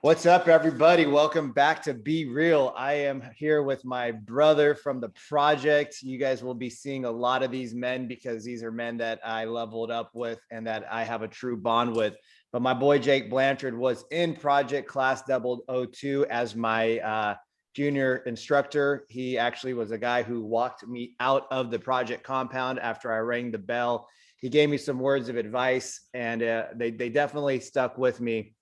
What's up, everybody? Welcome back to Be Real. I am here with my brother from the project. You guys will be seeing a lot of these men because these are men that I leveled up with and that I have a true bond with. But my boy Jake Blanchard was in Project Class 002 as my junior instructor. He actually was a guy who walked me out of the project compound after I rang the bell. He gave me some words of advice, and they definitely stuck with me.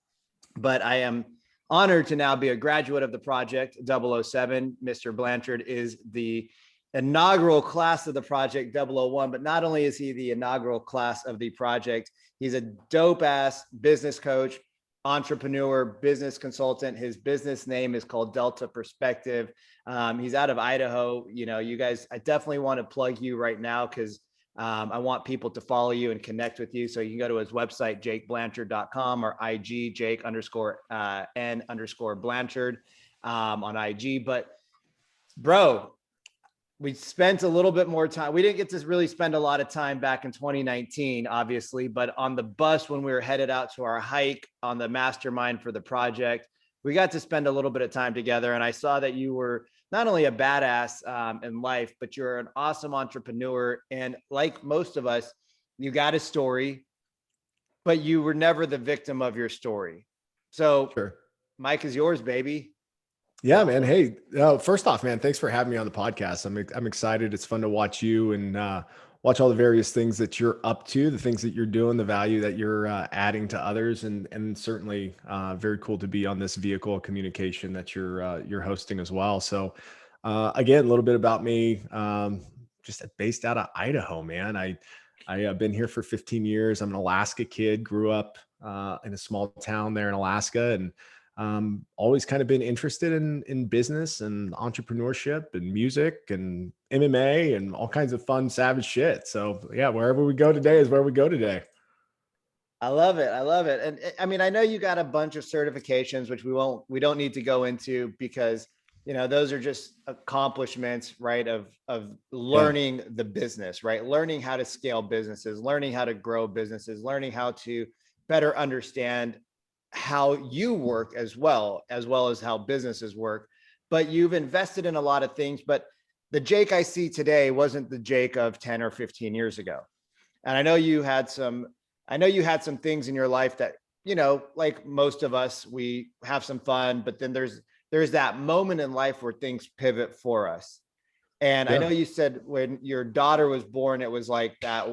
But I am honored to now be a graduate of the project 007. Mr. Blanchard is the inaugural class of the project 001, but not only is he the inaugural class of the project, he's a dope ass business coach, entrepreneur, business consultant. His business name is called Delta Perspective. He's out of Idaho. You know, you guys, I definitely want to plug you right now because I want people to follow you and connect with you. So you can go to his website, jakeblanchard.com, or IG, Jake underscore N underscore Blanchard on IG. But bro, we spent a little bit more time. We didn't get to really spend a lot of time back in 2019, obviously, but on the bus when we were headed out to our hike on the mastermind for the project, we got to spend a little bit of time together. And I saw that you were not only a badass in life, but you're an awesome entrepreneur. And like most of us, you got a story, but you were never the victim of your story. So, Sure. Mike is yours, baby. Yeah, man. Hey, first off, man, thanks for having me on the podcast. I'm excited. It's fun to watch you and watch all the various things that you're up to, the things that you're doing, the value that you're adding to others, and certainly very cool to be on this vehicle of communication that you're hosting as well. So, again, a little bit about me. Just based out of Idaho, man. I've been here for 15 years. I'm an Alaska kid. Grew up in a small town there in Alaska, and always kind of been interested in business and entrepreneurship and music and MMA and all kinds of fun, savage shit. So yeah, wherever we go today is where we go today. I love it. I love it. And I mean, I know you got a bunch of certifications, which we don't need to go into because, you know, those are just accomplishments, right? Of Yeah. learning the business, right? Learning how to scale businesses, learning how to grow businesses, learning how to better understand how you work as well as how businesses work. But you've invested in a lot of things, but the Jake I see today wasn't the Jake of 10 or 15 years ago. And I know you had some things in your life that, you know, like most of us, we have some fun, but then there's that moment in life where things pivot for us. And I Yeah. know you said when your daughter was born, it was like that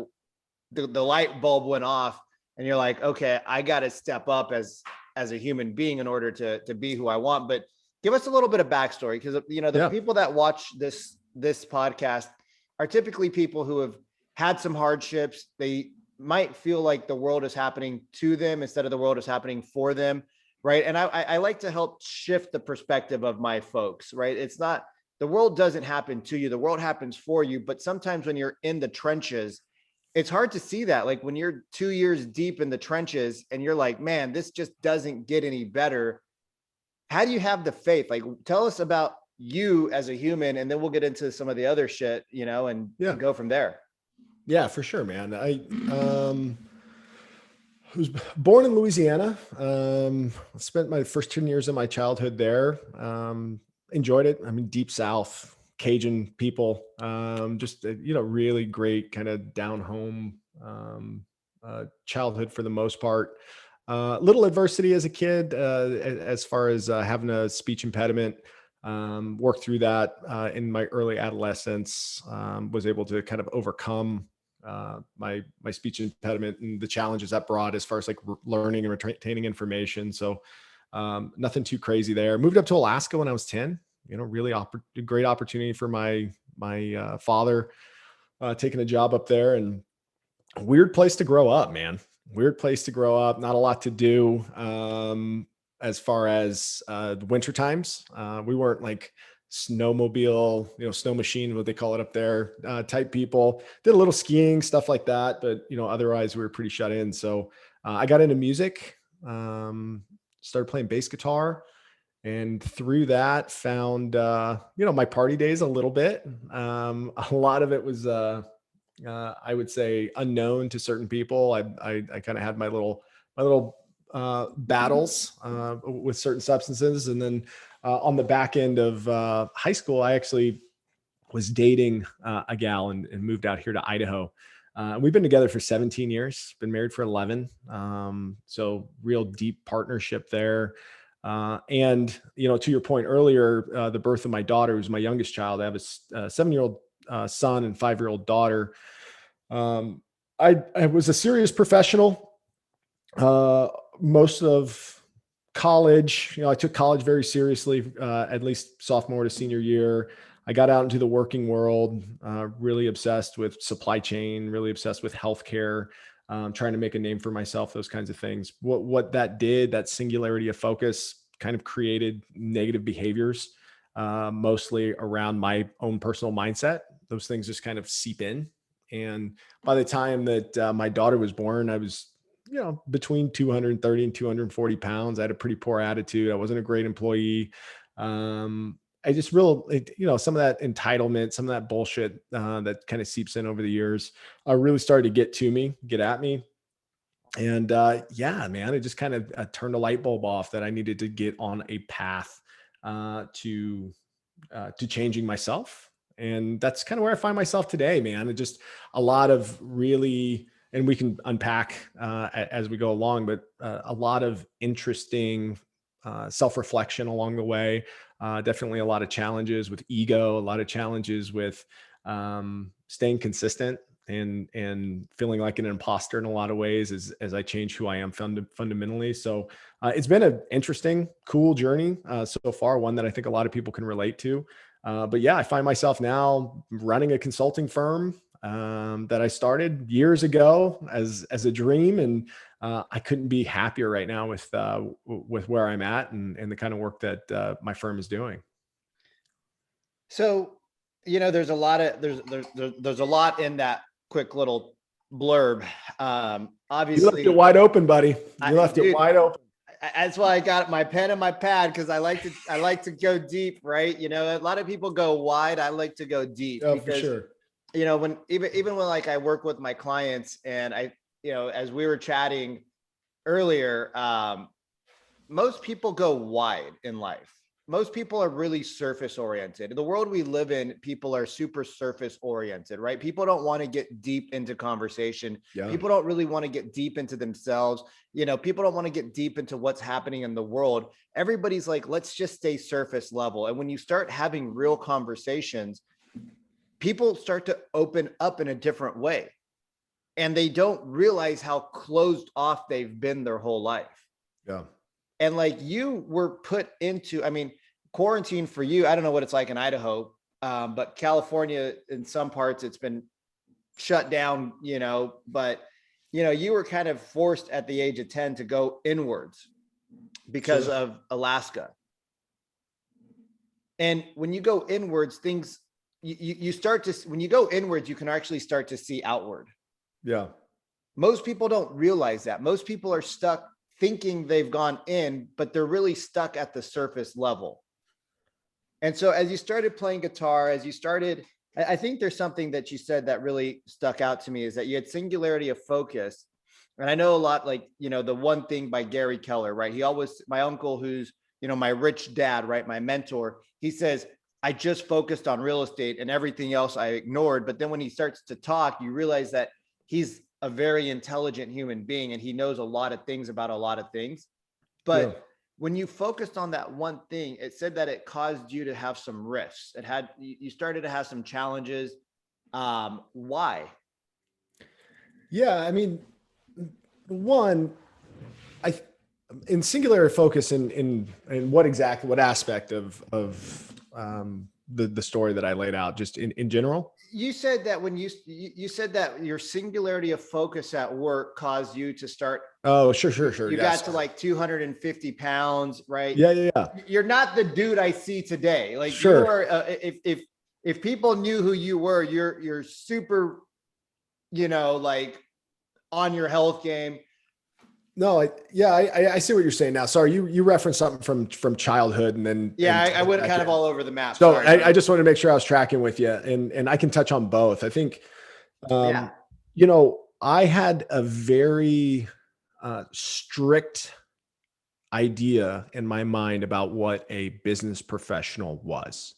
the light bulb went off and you're like, okay, I got to step up as a human being in order to be who I want. But give us a little bit of backstory, because you know the Yeah. people that watch this podcast are typically people who have had some hardships. They might feel like the world is happening to them instead of the world is happening for them, right? And I like to help shift the perspective of my folks, right? It's not, the world doesn't happen to you, the world happens for you. But sometimes when you're in the trenches, it's hard to see that. Like when you're 2 years deep in the trenches and you're like, man, this just doesn't get any better. How do you have the faith? Like, tell us about you as a human, and then we'll get into some of the other shit, you know, Yeah. and go from there. Yeah, for sure, man. I was born in Louisiana. Spent my first 10 years of my childhood there. Enjoyed it. I mean, deep South, Cajun people, just, really great kind of down home childhood for the most part. Little adversity as a kid, as far as having a speech impediment. Worked through that in my early adolescence. Was able to kind of overcome my speech impediment and the challenges that brought as far as like learning and retaining information. So nothing too crazy there. Moved up to Alaska when I was 10. Really great opportunity for my father taking a job up there, and weird place to grow up, man. Weird place to grow up. Not a lot to do. As far as the winter times, we weren't like snowmobile, snow machine, what they call it up there, type people. Did a little skiing, stuff like that, but otherwise we were pretty shut in. So I got into music, started playing bass guitar, and through that found my party days a little bit. A lot of it was I would say unknown to certain people. I kind of had my little battles with certain substances. And then on the back end of high school, I actually was dating a gal and moved out here to Idaho. We've been together for 17 years, been married for 11. So real deep partnership there. And, to your point earlier, the birth of my daughter, who's my youngest child, I have a 7-year-old son and 5-year-old daughter. I was a serious professional. Most of college, I took college very seriously, at least sophomore to senior year. I got out into the working world, really obsessed with supply chain, really obsessed with healthcare, trying to make a name for myself, those kinds of things. What that did, that singularity of focus kind of created negative behaviors, mostly around my own personal mindset. Those things just kind of seep in. And by the time that my daughter was born, I was, between 230 and 240 pounds. I had a pretty poor attitude. I wasn't a great employee. I just some of that entitlement, some of that bullshit that kind of seeps in over the years, really started to get at me. And yeah, man, it just kind of turned a light bulb off that I needed to get on a path to changing myself. And that's kind of where I find myself today, man. It just a lot of really, and we can unpack as we go along, but a lot of interesting self-reflection along the way. Definitely a lot of challenges with ego, a lot of challenges with staying consistent and feeling like an imposter in a lot of ways as I change who I am fundamentally. So it's been an interesting, cool journey so far, one that I think a lot of people can relate to. But yeah, I find myself now running a consulting firm that I started years ago as a dream. And I couldn't be happier right now with where I'm at and the kind of work that my firm is doing. So, there's a lot of, there's a lot in that quick little blurb. Obviously you left it wide open, buddy. Left it wide open. That's why I got my pen and my pad, because I like to go deep, right? A lot of people go wide. I like to go deep. Oh, because, for sure. When even when like I work with my clients and as we were chatting earlier, most people go wide in life. Most people are really surface oriented. In the world we live in, people are super surface oriented, right? People don't want to get deep into conversation. Yeah. People don't really want to get deep into themselves. People don't want to get deep into what's happening in the world. Everybody's like, let's just stay surface level. And when you start having real conversations, people start to open up in a different way. And they don't realize how closed off they've been their whole life. Yeah. And like you were put into, quarantine for you, I don't know what it's like in Idaho, but California, in some parts, it's been shut down, but, you were kind of forced at the age of 10 to go inwards because of Alaska. And when you go inwards, things, you start to, when you go inwards, you can actually start to see outward. Yeah. Most people don't realize that. Most people are stuck thinking they've gone in, but they're really stuck at the surface level. And so as you started playing guitar, I think there's something that you said that really stuck out to me, is that you had singularity of focus. And I know a lot, like, the one thing by Gary Keller, right? My uncle, who's, my rich dad, right? My mentor, he says, I just focused on real estate and everything else I ignored. But then when he starts to talk, you realize that he's a very intelligent human being and he knows a lot of things about a lot of things. But when you focused on that one thing, it said that it caused you to have some risks. You started to have some challenges. Why? Yeah. One, in singular focus in what aspect of the story that I laid out, just in general? You said that when you said that your singularity of focus at work caused you to start. Oh, sure. You got to like 250 pounds, right? Yeah. You're not the dude I see today. Like, sure. You are, if people knew who you were, you're super, like on your health game. No, I see what you're saying now. Sorry, you referenced something from childhood, and then I went kind of all over the map. So I just wanted to make sure I was tracking with you, and I can touch on both. I think, I had a very strict idea in my mind about what a business professional was.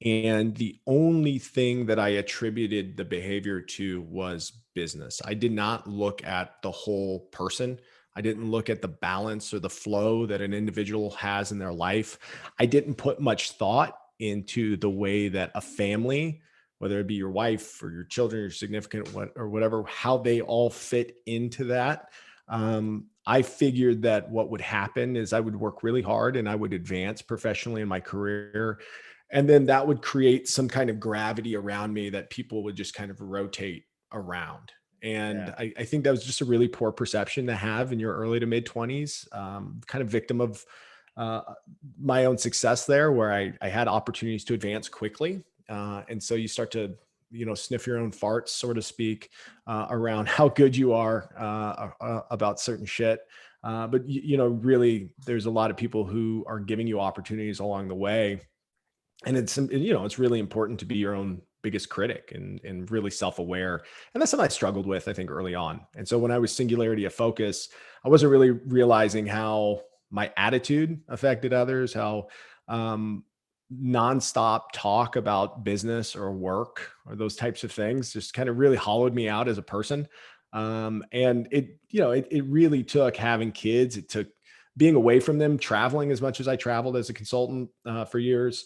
And the only thing that I attributed the behavior to was business. I did not look at the whole person. I didn't look at the balance or the flow that an individual has in their life. I didn't put much thought into the way that a family, whether it be your wife or your children, your significant or whatever, how they all fit into that. I figured that what would happen is I would work really hard and I would advance professionally in my career, and then that would create some kind of gravity around me that people would just kind of rotate around. And Yeah. I think that was just a really poor perception to have in your early to mid 20s. Kind of victim of uh, my own success there, where I had opportunities to advance quickly. And so you start to, sniff your own farts, so to speak, around how good you are about certain shit. But, really, there's a lot of people who are giving you opportunities along the way, and it's really important to be your own biggest critic and really self-aware. And that's something I struggled with, I think, early on. And so when I was singularity of focus, I wasn't really realizing how my attitude affected others, how um nonstop talk about business or work or those types of things just kind of really hollowed me out as a person. And it really took having kids, it took being away from them, traveling as much as I traveled as a consultant for years,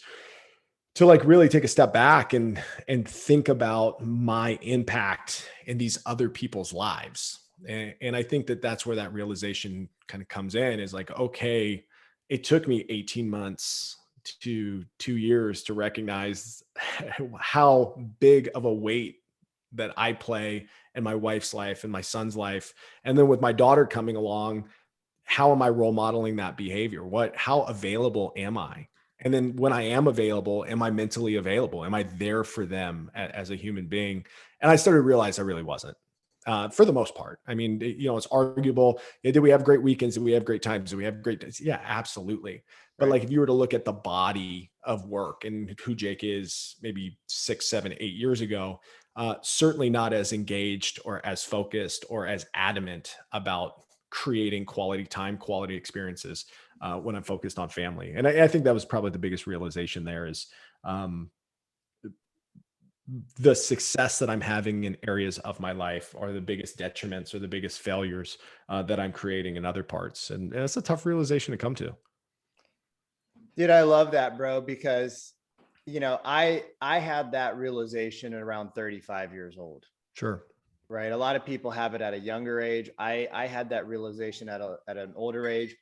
to like really take a step back and think about my impact in these other people's lives. And I think that that's where that realization kind of comes in, is like, okay, it took me 18 months to 2 years to recognize how big of a weight that I play in my wife's life and my son's life. And then with my daughter coming along, how am I role modeling that behavior? How available am I? And then when I am available, am I mentally available? Am I there for them as a human being? And I started to realize I really wasn't, for the most part. I mean, it's arguable. Yeah, did we have great weekends? Did we have great times? Did we have great days? Yeah, absolutely. But Right. like, if you were to look at the body of work and who Jake is maybe 6, 7, 8 years ago, certainly not as engaged or as focused or as adamant about creating quality time, quality experiences when I'm focused on family. And I think that was probably the biggest realization there, is um, the success that I'm having in areas of my life are the biggest detriments or the biggest failures that I'm creating in other parts. And it's a tough realization to come to. Dude, I love that, bro, because I had that realization at around 35 years old, Sure. right? A lot of people have it at a younger age. I had that realization at an older age.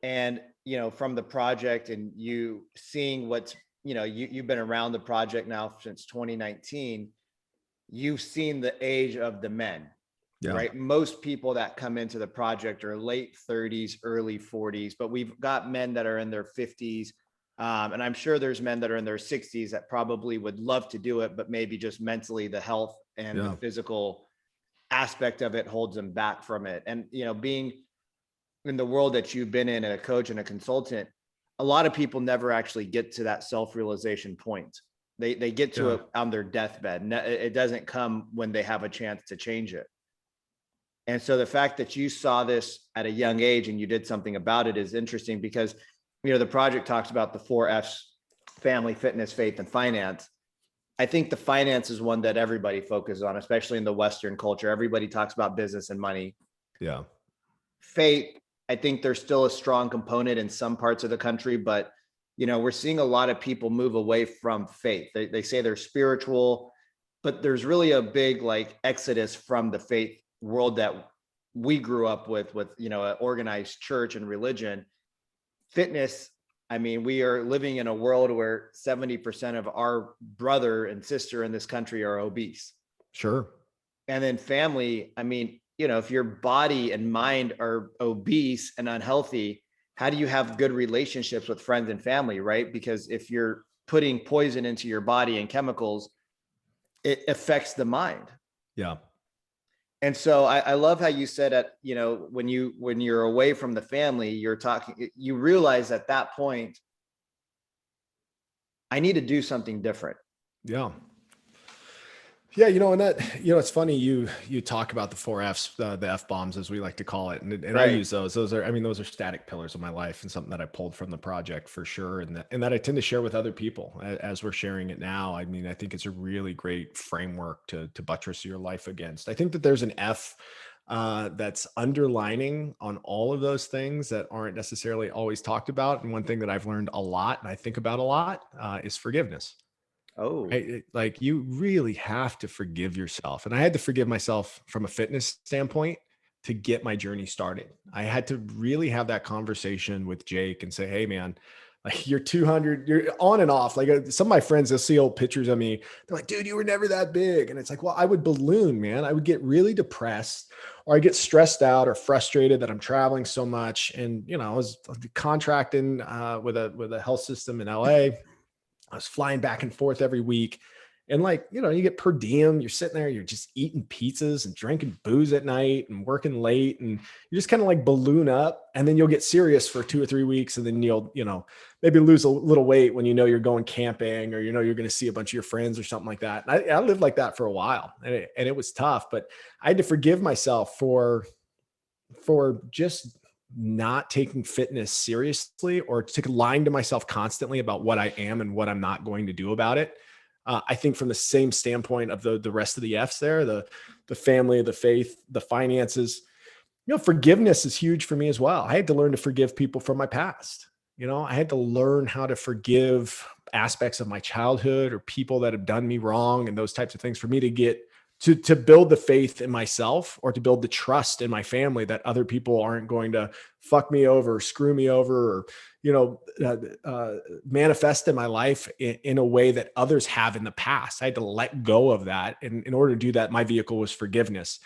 And from the project and you seeing what's, you've been around the project now since 2019, you've seen the age of the men, Yeah. right? Most people that come into the project are late 30s, early 40s, but we've got men that are in their 50s. And I'm sure there's men that are in their 60s that probably would love to do it, but maybe just mentally the health and the Yeah. physical aspect of it holds them back from it. And, being in the world that you've been in, and a coach and a consultant, a lot of people never actually get to that self-realization point. They get to Yeah. it on their deathbed. It doesn't come when they have a chance to change it. And so the fact that you saw this at a young age and you did something about it is interesting, because the project talks about the 4 F's: family, fitness, faith, and finance. I think the finance is one that everybody focuses on, especially in the Western culture. Everybody talks about business and money. Yeah. Faith, I think there's still a strong component in some parts of the country, but we're seeing a lot of people move away from faith. They say they're spiritual, but there's really a big like exodus from the faith world that we grew up with an organized church and religion. Fitness, I mean, we are living in a world where 70% of our brother and sister in this country are obese. Sure. And then family, I mean, if your body and mind are obese and unhealthy, how do you have good relationships with friends and family, right? Because if you're putting poison into your body and chemicals, it affects the mind. Yeah. And so I love how you said that, when you're away from the family, you realize at that point, I need to do something different. Yeah. Yeah, and that, it's funny you talk about the four Fs, the F bombs as we like to call it, and I Right. use those. Those are, I mean, those are static pillars of my life and something that I pulled from the project for sure, and that I tend to share with other people as we're sharing it now. I mean, I think it's a really great framework to buttress your life against. I think that there's an F that's underlining on all of those things that aren't necessarily always talked about. And one thing that I've learned a lot and I think about a lot is forgiveness. Oh, Right? Like you really have to forgive yourself. And I had to forgive myself from a fitness standpoint to get my journey started. I had to really have that conversation with Jake and say, hey, man, like you're 200, you're on and off. Like some of my friends, they'll see old pictures of me. They're like, dude, you were never that big. And it's like, well, I would balloon, man. I would get really depressed or I get stressed out or frustrated that I'm traveling so much. And, I was contracting with a health system in LA. I was flying back and forth every week. And like, you get per diem, you're sitting there, you're just eating pizzas and drinking booze at night and working late. And you just kind of like balloon up and then you'll get serious for 2 or 3 weeks. And then you'll, maybe lose a little weight when you're going camping or you're going to see a bunch of your friends or something like that. And I lived like that for a while and it was tough, but I had to forgive myself for just not taking fitness seriously or to lying to myself constantly about what I am and what I'm not going to do about it. I think from the same standpoint of the rest of the F's there, the family, the faith, the finances, forgiveness is huge for me as well. I had to learn to forgive people from my past. I had to learn how to forgive aspects of my childhood or people that have done me wrong and those types of things for me to get to build the faith in myself or to build the trust in my family that other people aren't going to fuck me over, screw me over, or manifest in my life in a way that others have in the past. I had to let go of that, and in order to do that, my vehicle was forgiveness.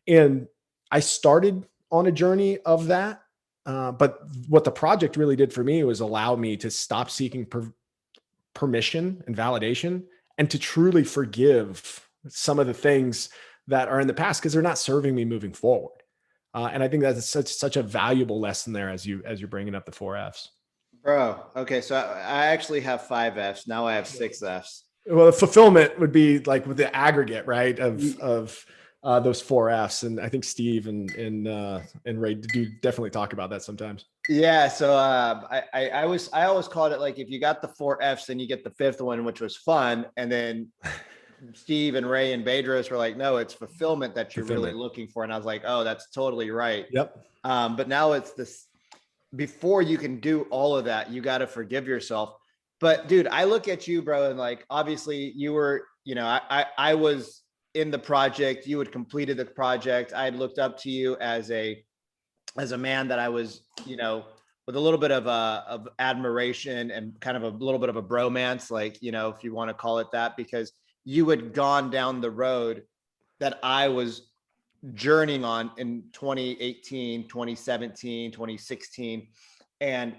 And I started on a journey of that. But what the project really did for me was allow me to stop seeking permission and validation and to truly forgive some of the things that are in the past because they're not serving me moving forward. And I think that's such a valuable lesson there as you're bringing up the four Fs. bro. Okay, so I actually have five Fs. Now I have six Fs. Well, the fulfillment would be like with the aggregate, right? Of Y- of those four Fs, and I think Steve and Ray do definitely talk about that sometimes. Yeah, so I always called it like if you got the four Fs, then you get the fifth one, which was fun, and then Steve and Ray and Bedros were like, no, it's fulfillment that you're really Fulfillment. looking for, and I was like, oh, that's totally right. Yep. But now it's this before you can do all of that, you got to forgive yourself. But dude, I look at you, bro, and like obviously you were, I was in the project, you had completed the project. I had looked up to you as a man that I was, with a little bit of admiration and kind of a little bit of a bromance, like, if you want to call it that, because you had gone down the road that I was journeying on in 2018, 2017, 2016. And,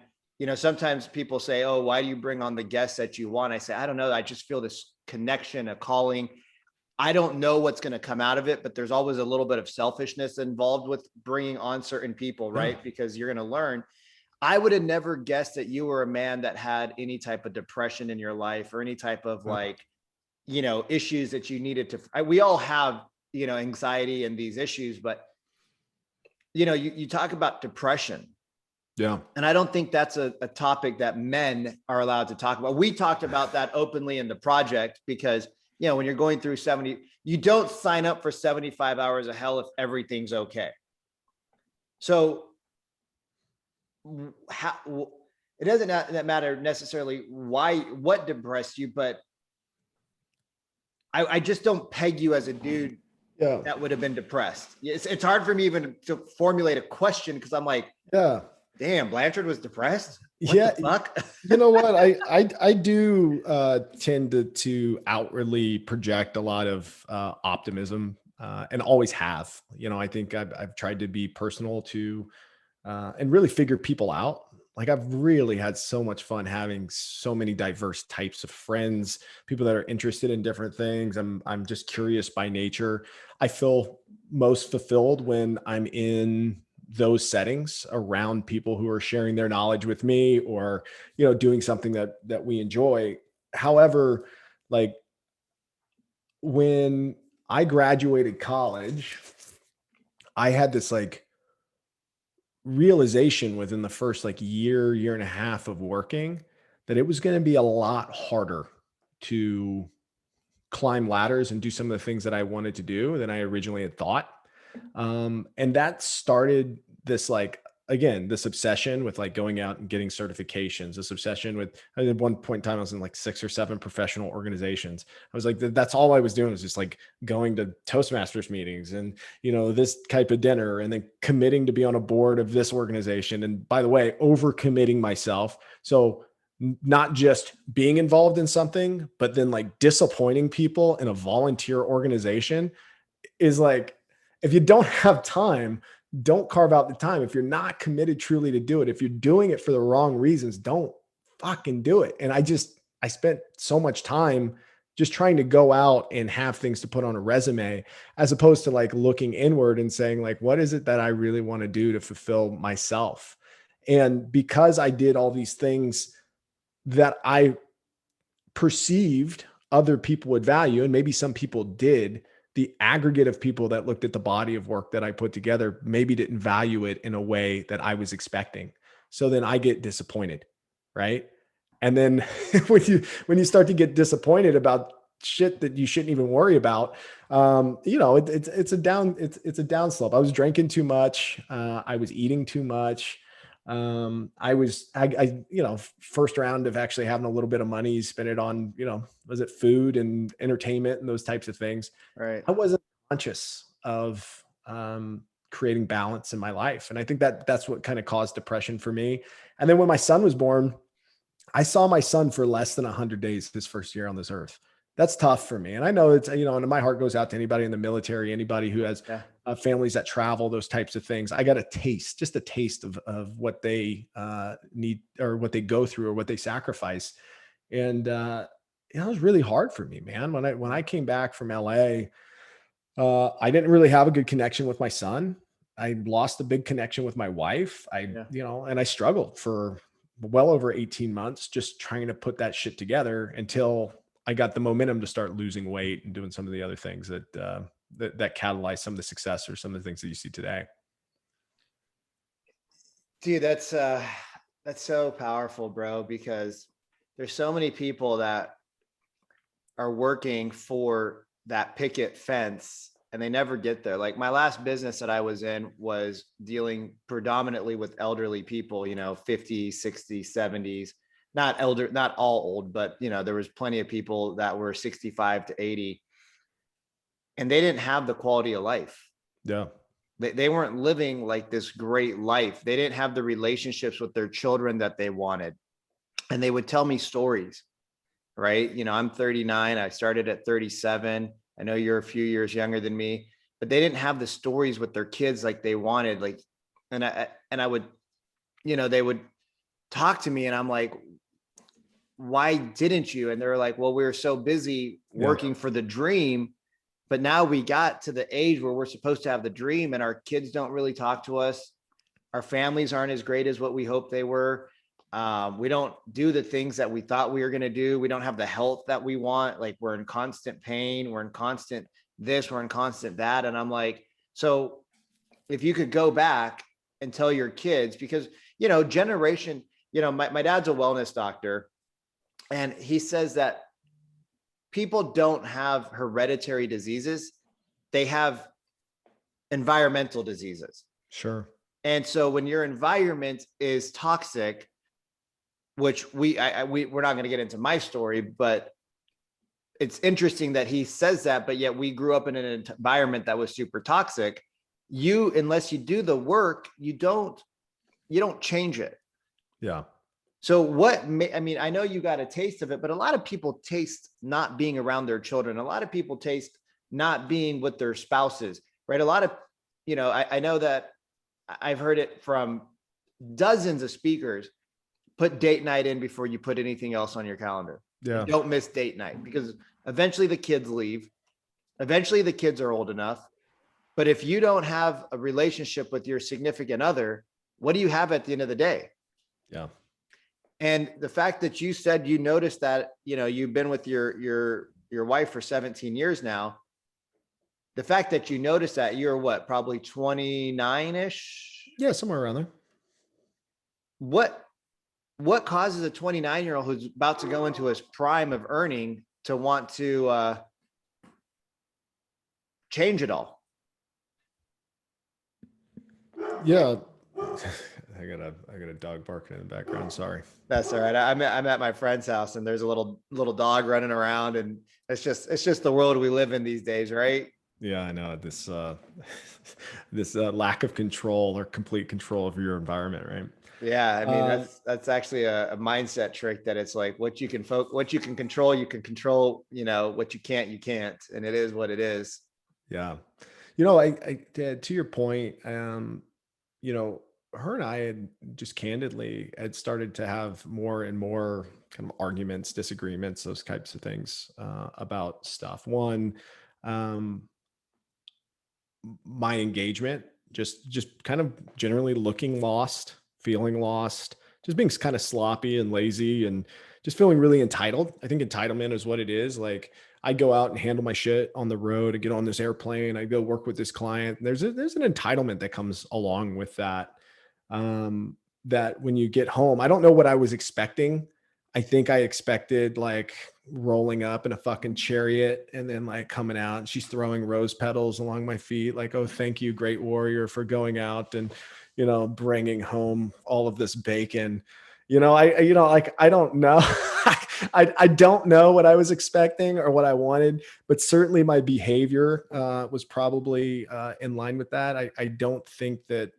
sometimes people say, oh, why do you bring on the guests that you want? I say, I don't know. I just feel this connection, a calling. I don't know what's going to come out of it, but there's always a little bit of selfishness involved with bringing on certain people, Yeah. right? Because you're going to learn. I would have never guessed that you were a man that had any type of depression in your life or any type of Yeah. like, issues that you needed to. We all have, anxiety and these issues, but you talk about depression. Yeah. And I don't think that's a topic that men are allowed to talk about. We talked about that openly in the project because, when you're going through 70, you don't sign up for 75 hours of hell if everything's okay. So how, it doesn't matter necessarily what depressed you, but I just don't peg you as a dude Yeah. that would have been depressed. It's hard for me even to formulate a question because I'm like, Yeah. damn, Blanchard was depressed. What the Yeah. fuck? You know what? I do tend to outwardly project a lot of optimism and always have. I think I've tried to be personal to and really figure people out. Like I've really had so much fun having so many diverse types of friends, people that are interested in different things. I'm just curious by nature. I feel most fulfilled when I'm in those settings around people who are sharing their knowledge with me or doing something that we enjoy. However, like when I graduated college, I had this like realization within the first like year and a half of working that it was going to be a lot harder to climb ladders and do some of the things that I wanted to do than I originally had thought. And that started this like again, this obsession with like going out and getting certifications, this obsession with at one point in time, I was in like 6 or 7 professional organizations. I was like, that's all I was doing was just like going to Toastmasters meetings and, this type of dinner and then committing to be on a board of this organization. And by the way, over committing myself. So not just being involved in something, but then like disappointing people in a volunteer organization is like, if you don't have time, don't carve out the time. If you're not committed truly to do it, if you're doing it for the wrong reasons, don't fucking do it. And I spent so much time just trying to go out and have things to put on a resume, as opposed to like looking inward and saying like, what is it that I really want to do to fulfill myself? And because I did all these things that I perceived other people would value, and maybe some people did, the aggregate of people that looked at the body of work that I put together maybe didn't value it in a way that I was expecting. So then I get disappointed, right? And then when you start to get disappointed about shit that you shouldn't even worry about, it's a down slope. I was drinking too much. I was eating too much. First round of actually having a little bit of money, spend it on, was it food and entertainment and those types of things. Right. I wasn't conscious of creating balance in my life. And I think that's what kind of caused depression for me. And then when my son was born, I saw my son for less than 100 days his first year on this earth. That's tough for me. And I know it's, and my heart goes out to anybody in the military, anybody who has families that travel, those types of things. I got just a taste of what they need or what they go through or what they sacrifice. And it was really hard for me, man. When I came back from LA, I didn't really have a good connection with my son. I lost a big connection with my wife. And I struggled for well over 18 months just trying to put that shit together until I got the momentum to start losing weight and doing some of the other things that catalyzed some of the success or some of the things that you see today. Dude, that's so powerful, bro, because there's so many people that are working for that picket fence and they never get there. Like my last business that I was in was dealing predominantly with elderly people, 50, 60, 70s, not all old, but there was plenty of people that were 65 to 80 and they didn't have the quality of life. Yeah. They weren't living like this great life. They didn't have the relationships with their children that they wanted. And they would tell me stories, right? I'm 39. I started at 37. I know you're a few years younger than me, but they didn't have the stories with their kids like they wanted. Like, and I would, they would talk to me and I'm like, why didn't you? And they're like, well, we were so busy working for the dream, but now we got to the age where we're supposed to have the dream and our kids don't really talk to us. Our families aren't as great as what we hoped they were. We don't do the things that we thought we were going to do. We don't have the health that we want. Like we're in constant pain. We're in constant this, we're in constant that. And I'm like, so if you could go back and tell your kids, because, generation, my dad's a wellness doctor and he says that people don't have hereditary diseases. They have environmental diseases. Sure. And so when your environment is toxic, which we're not going to get into my story, but it's interesting that he says that, but yet we grew up in an environment that was super toxic. Unless you do the work, you don't change it. Yeah. So I know you got a taste of it, but a lot of people taste not being around their children. A lot of people taste not being with their spouses, right? A lot of, I know that I've heard it from dozens of speakers. Put date night in before you put anything else on your calendar. Yeah. Don't miss date night because eventually the kids leave. Eventually the kids are old enough. But if you don't have a relationship with your significant other, what do you have at the end of the day? Yeah. And the fact that you said you noticed that, you've been with your your wife for 17 years now. The fact that you noticed that, you're what, probably 29-ish? Yeah, somewhere around there. What what causes a 29-year-old who's about to go into his prime of earning to want to change it all? Yeah. I got a dog barking in the background. Sorry. That's all right. I'm at my friend's house and there's a little dog running around, and it's just the world we live in these days, right? Yeah, I know this this lack of control or complete control of your environment, right? Yeah, I mean Um, that's actually a mindset trick, that it's like what you can what you can control, you can control. What you can't, and it is what it is. yeah. You know, to your point, you know, her and I had just candidly had started to have more and more kind of arguments, disagreements, those types of things about stuff. One, um, my engagement, just kind of generally looking lost, feeling lost, just being kind of sloppy and lazy and just feeling really entitled. I think entitlement is what it is. Like I go out and handle my shit on the road, I get on this airplane, I go work with this client. There's an entitlement that comes along with that. That when you get home, I don't know what I was expecting. I think I expected like rolling up in a fucking chariot and then like coming out and she's throwing rose petals along my feet. Like, oh, thank you, great warrior, for going out and, bringing home all of this bacon. Like, I don't know. I don't know what I was expecting or what I wanted, but certainly my behavior was probably in line with that. I don't think that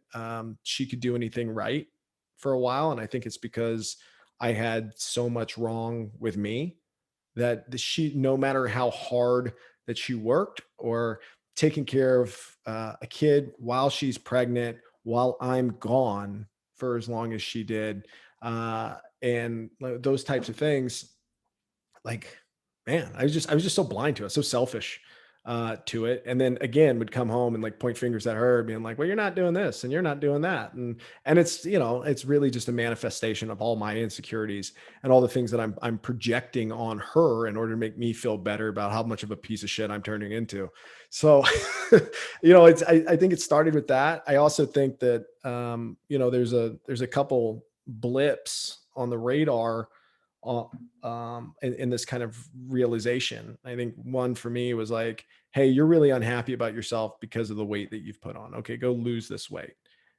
she could do anything right for a while. And I think it's because I had so much wrong with me that she, no matter how hard that she worked or taking care of a kid while she's pregnant, while I'm gone for as long as she did, and those types of things, like, man, I was just so blind to it, so selfish to it. And then again, would come home and like point fingers at her, being like, well, you're not doing this and you're not doing that. And it's, it's really just a manifestation of all my insecurities and all the things that I'm projecting on her in order to make me feel better about how much of a piece of shit I'm turning into. So, I think it started with that. I also think that, there's a couple blips on the radar uh, in this kind of realization. I think one for me was like, hey, you're really unhappy about yourself because of the weight that you've put on. Okay, go lose this weight.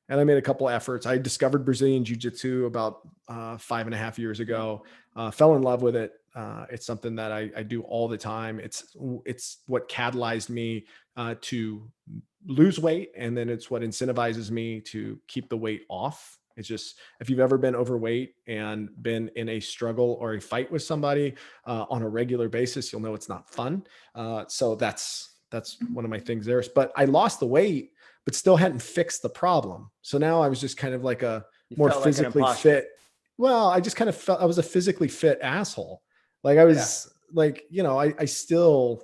And I made a couple efforts. I discovered Brazilian Jiu Jitsu about 5.5 years ago. Fell in love with it. It's something that I do all the time. It's what catalyzed me to lose weight, and then it's what incentivizes me to keep the weight off. It's just, if you've ever been overweight and been in a struggle or a fight with somebody on a regular basis, you'll know it's not fun. So that's one of my things there. But I lost the weight, but still hadn't fixed the problem. So now I was just kind of like a You more felt like an physically imposter. fit. Well, I just kind of felt I was a physically fit asshole. Like I Yeah. was like, I still,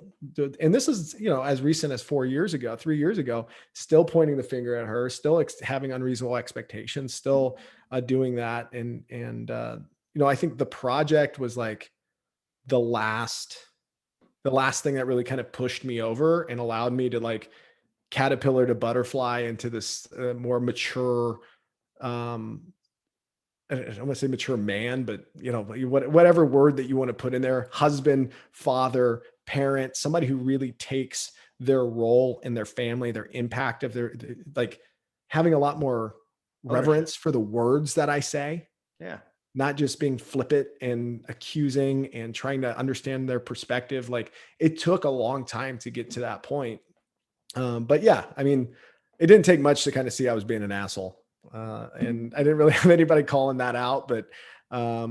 and this is, as recent as 4 years ago, 3 years ago, still pointing the finger at her, still having unreasonable expectations, still doing that. And I think the project was like the last, the last thing that really kind of pushed me over and allowed me to like caterpillar to butterfly into this more mature, um, I don't want to say mature man, but whatever word that you want to put in there, husband, father, parent, somebody who really takes their role in their family, their impact of like having a lot more Ownership. reverence for the words that I say, Yeah. not just being flippant and accusing and trying to understand their perspective. Like it took a long time to get to that point. But yeah, I mean, it didn't take much to kind of see I was being an asshole. And I didn't really have anybody calling that out, but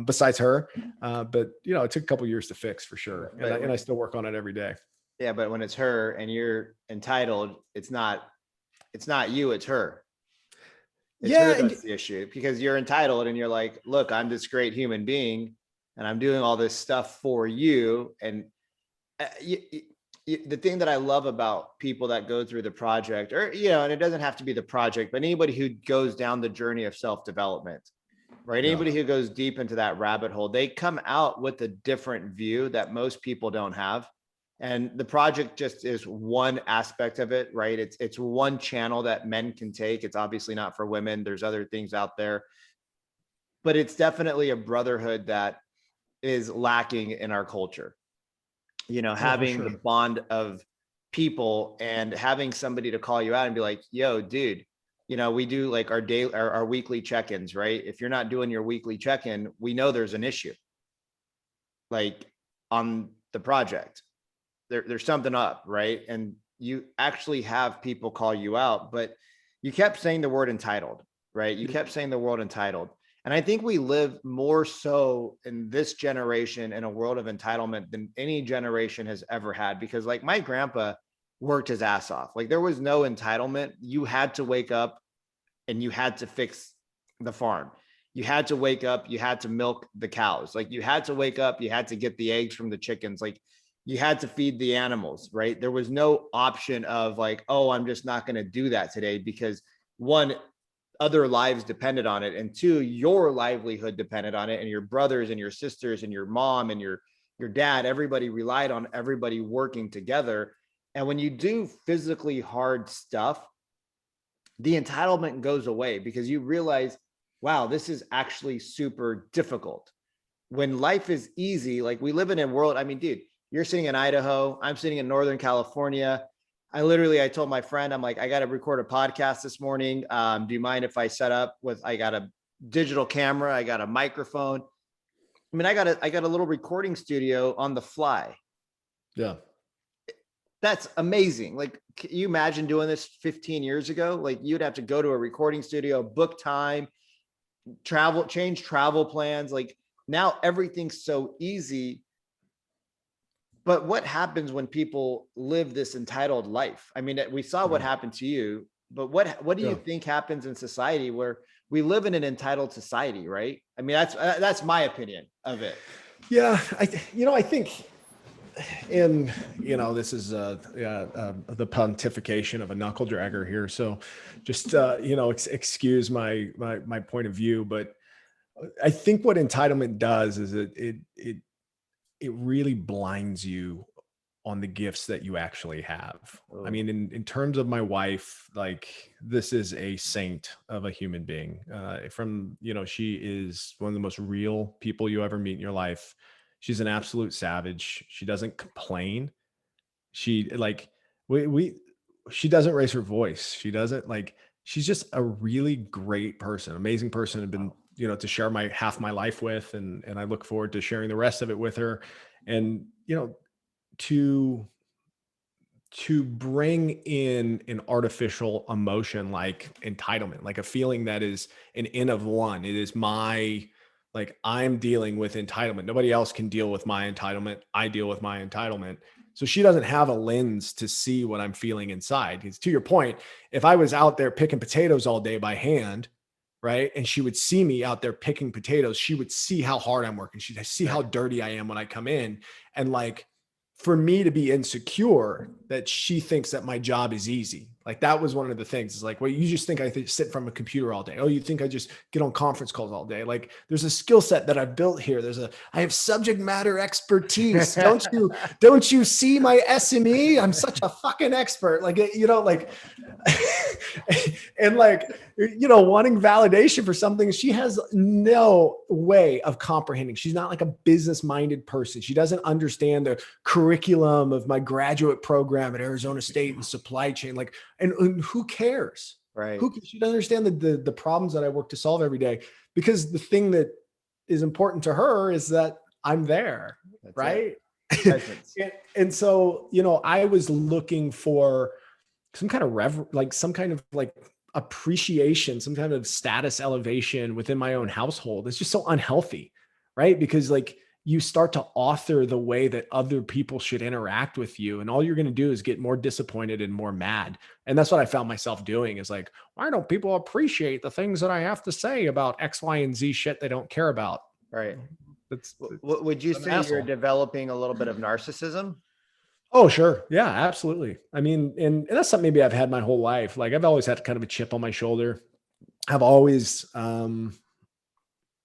besides her, but it took a couple years to fix for sure. And I still work on it every day. Yeah, but when it's her and you're entitled, it's not you, it's her. It's her Yeah. that's the issue, because you're entitled and you're like, look, I'm this great human being and I'm doing all this stuff for you. And the thing that I love about people that go through the project, or, and it doesn't have to be the project, but anybody who goes down the journey of self-development, right? Yeah. Anybody who goes deep into that rabbit hole, they come out with a different view that most people don't have. And the project just is one aspect of it, right? It's one channel that men can take. It's obviously not for women. There's other things out there, but it's definitely a brotherhood that is lacking in our culture. Oh, for Having the sure. bond of people and having somebody to call you out and be like, yo, dude, we do like our weekly check-ins, right? If you're not doing your weekly check-in, we know there's an issue like on the project. There's something up, right? And you actually have people call you out, but you kept saying the word entitled, right? You kept saying the word entitled. And I think we live more so in this generation in a world of entitlement than any generation has ever had. Because like my grandpa worked his ass off. Like there was no entitlement. You had to wake up and you had to fix the farm. You had to wake up, you had to milk the cows. Like you had to wake up, you had to get the eggs from the chickens. Like you had to feed the animals, right? There was no option of like, oh, I'm just not going to do that today because one, other lives depended on it, and two, your livelihood depended on it, and your brothers and your sisters and your mom and your dad, everybody relied on everybody working together. And when you do physically hard stuff, the entitlement goes away because you realize, wow, this is actually super difficult. When life is easy, like we live in a world, I mean, dude, you're sitting in Idaho, I'm sitting in Northern California. I told my friend, I'm like, I got to record a podcast this morning. Do you mind if I set up I got a digital camera, I got a microphone. I mean, I got a little recording studio on the fly. Yeah. That's amazing. Like, can you imagine doing this 15 years ago? Like you'd have to go to a recording studio, book time, change travel plans. Like now everything's so easy. But what happens when people live this entitled life? I mean, we saw what happened to you, but what do you think happens in society where we live in an entitled society, right? I mean, that's my opinion of it. Yeah. I think, and this is the pontification of a knuckle dragger here. So just, excuse my point of view, but I think what entitlement does is it really blinds you on the gifts that you actually have. I Oh, mean, in terms of my wife, like this is a saint of a human being. She is one of the most real people you ever meet in your life. She's an absolute savage. She doesn't complain. She like we she doesn't raise her voice. She doesn't like she's just a really great person, amazing person. I've been, to share my half my life with, and I look forward to sharing the rest of it with her. And, to bring in an artificial emotion like entitlement, like a feeling that is an in of one. It is like I'm dealing with entitlement. Nobody else can deal with my entitlement. I deal with my entitlement. So she doesn't have a lens to see what I'm feeling inside. Because to your point, if I was out there picking potatoes all day by hand, right, and she would see me out there picking potatoes, she would see how hard I'm working. She'd see how dirty I am when I come in. And like, for me to be insecure that she thinks that my job is easy. Like that was one of the things. It's like, well, you just think I sit from a computer all day. Oh, you think I just get on conference calls all day. Like there's a skill set that I've built here. I have subject matter expertise. Don't you see my SME? I'm such a fucking expert. Like, and like, wanting validation for something she has no way of comprehending. She's not like a business minded person. She doesn't understand the curriculum of my graduate program at Arizona State and supply chain. Like, and who cares? right. She doesn't understand the problems that I work to solve every day, because the thing that is important to her is that I'm there. That's right. And so, I was looking for some kind of some kind of like appreciation, some kind of status elevation within my own household. It's just so unhealthy, right? Because like you start to author the way that other people should interact with you, and all you're going to do is get more disappointed and more mad. And that's what I found myself doing, is like, why don't people appreciate the things that I have to say about X, Y, and Z shit they don't care about? Right. That's Would you say you're developing a little bit of narcissism? Oh, sure. Yeah, absolutely. I mean, and that's something maybe I've had my whole life. Like I've always had kind of a chip on my shoulder. I've always,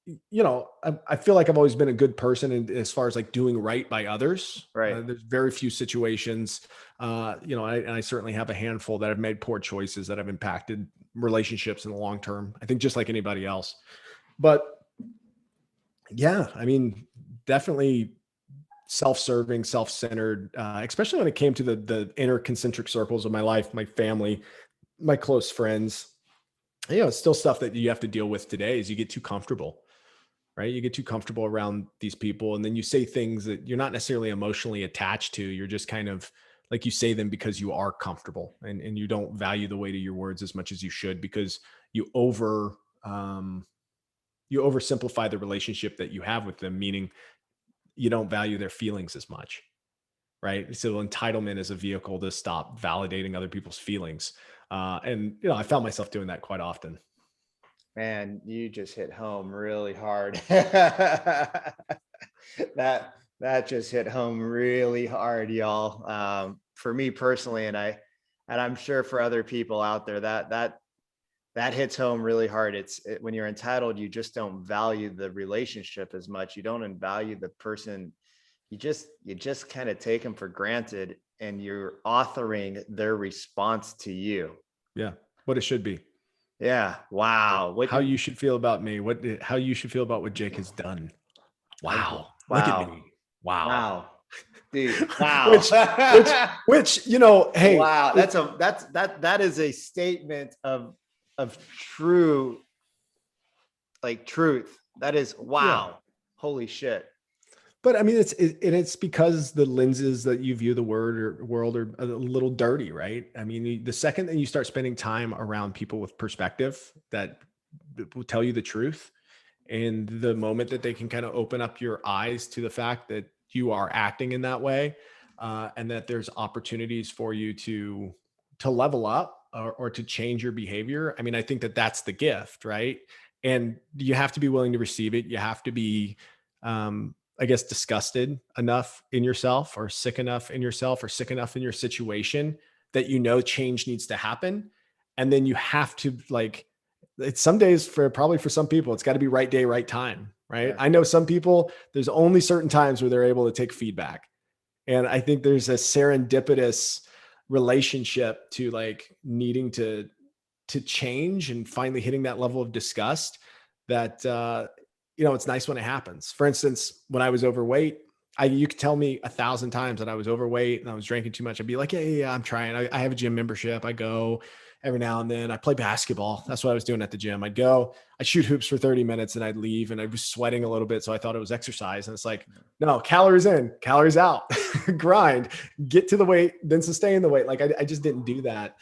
I feel like I've always been a good person as far as like doing right by others. Right. There's very few situations, and I certainly have a handful that have made poor choices that have impacted relationships in the long term. I think just like anybody else. But yeah, I mean, definitely self-serving, self-centered, especially when it came to the inner concentric circles of my life, my family, my close friends. It's still stuff that you have to deal with today as you get too comfortable, right? You get too comfortable around these people, and then you say things that you're not necessarily emotionally attached to. You're just kind of like, you say them because you are comfortable, and you don't value the weight of your words as much as you should, because you um, you oversimplify the relationship that you have with them, meaning you don't value their feelings as much, right? So entitlement is a vehicle to stop validating other people's feelings. And I found myself doing that quite often. Man, you just hit home really hard. That just hit home really hard, y'all. For me personally, and I'm sure for other people out there, that hits home really hard. When you're entitled, you just don't value the relationship as much. You don't value the person. You just kind of take them for granted, and you're authoring their response to you. Yeah. What it should be. Yeah. Wow. How you should feel about me. How you should feel about what Jake has done. Wow. Look at Wow. me. Wow. Wow. Dude. Wow. which, which, hey, Wow. That is a statement of true, like, truth. That is, wow. yeah. Holy shit. But I mean, it's because the lenses that you view the world are a little dirty, right? I mean, the second that you start spending time around people with perspective that will tell you the truth, and the moment that they can kind of open up your eyes to the fact that you are acting in that way, and that there's opportunities for you to level up, or to change your behavior. I mean, I think that that's the gift, right? And you have to be willing to receive it. You have to be, I guess, disgusted enough in yourself, or sick enough in yourself, or sick enough in your situation that change needs to happen. And then you have to, like, it's some days, probably for some people, it's got to be right day, right time, right? Yeah. I know some people, there's only certain times where they're able to take feedback. And I think there's a serendipitous relationship to, like, needing to change and finally hitting that level of disgust that, it's nice when it happens. For instance, when I was overweight, you could tell me 1,000 times that I was overweight and I was drinking too much. I'd be like, yeah, I'm trying. I have a gym membership. I go every now and then. I play basketball. That's what I was doing at the gym. I'd shoot hoops for 30 minutes and I'd leave, and I was sweating a little bit. So I thought it was exercise. And it's like, no, calories in, calories out, grind, get to the weight, then sustain the weight. Like, I just didn't do that.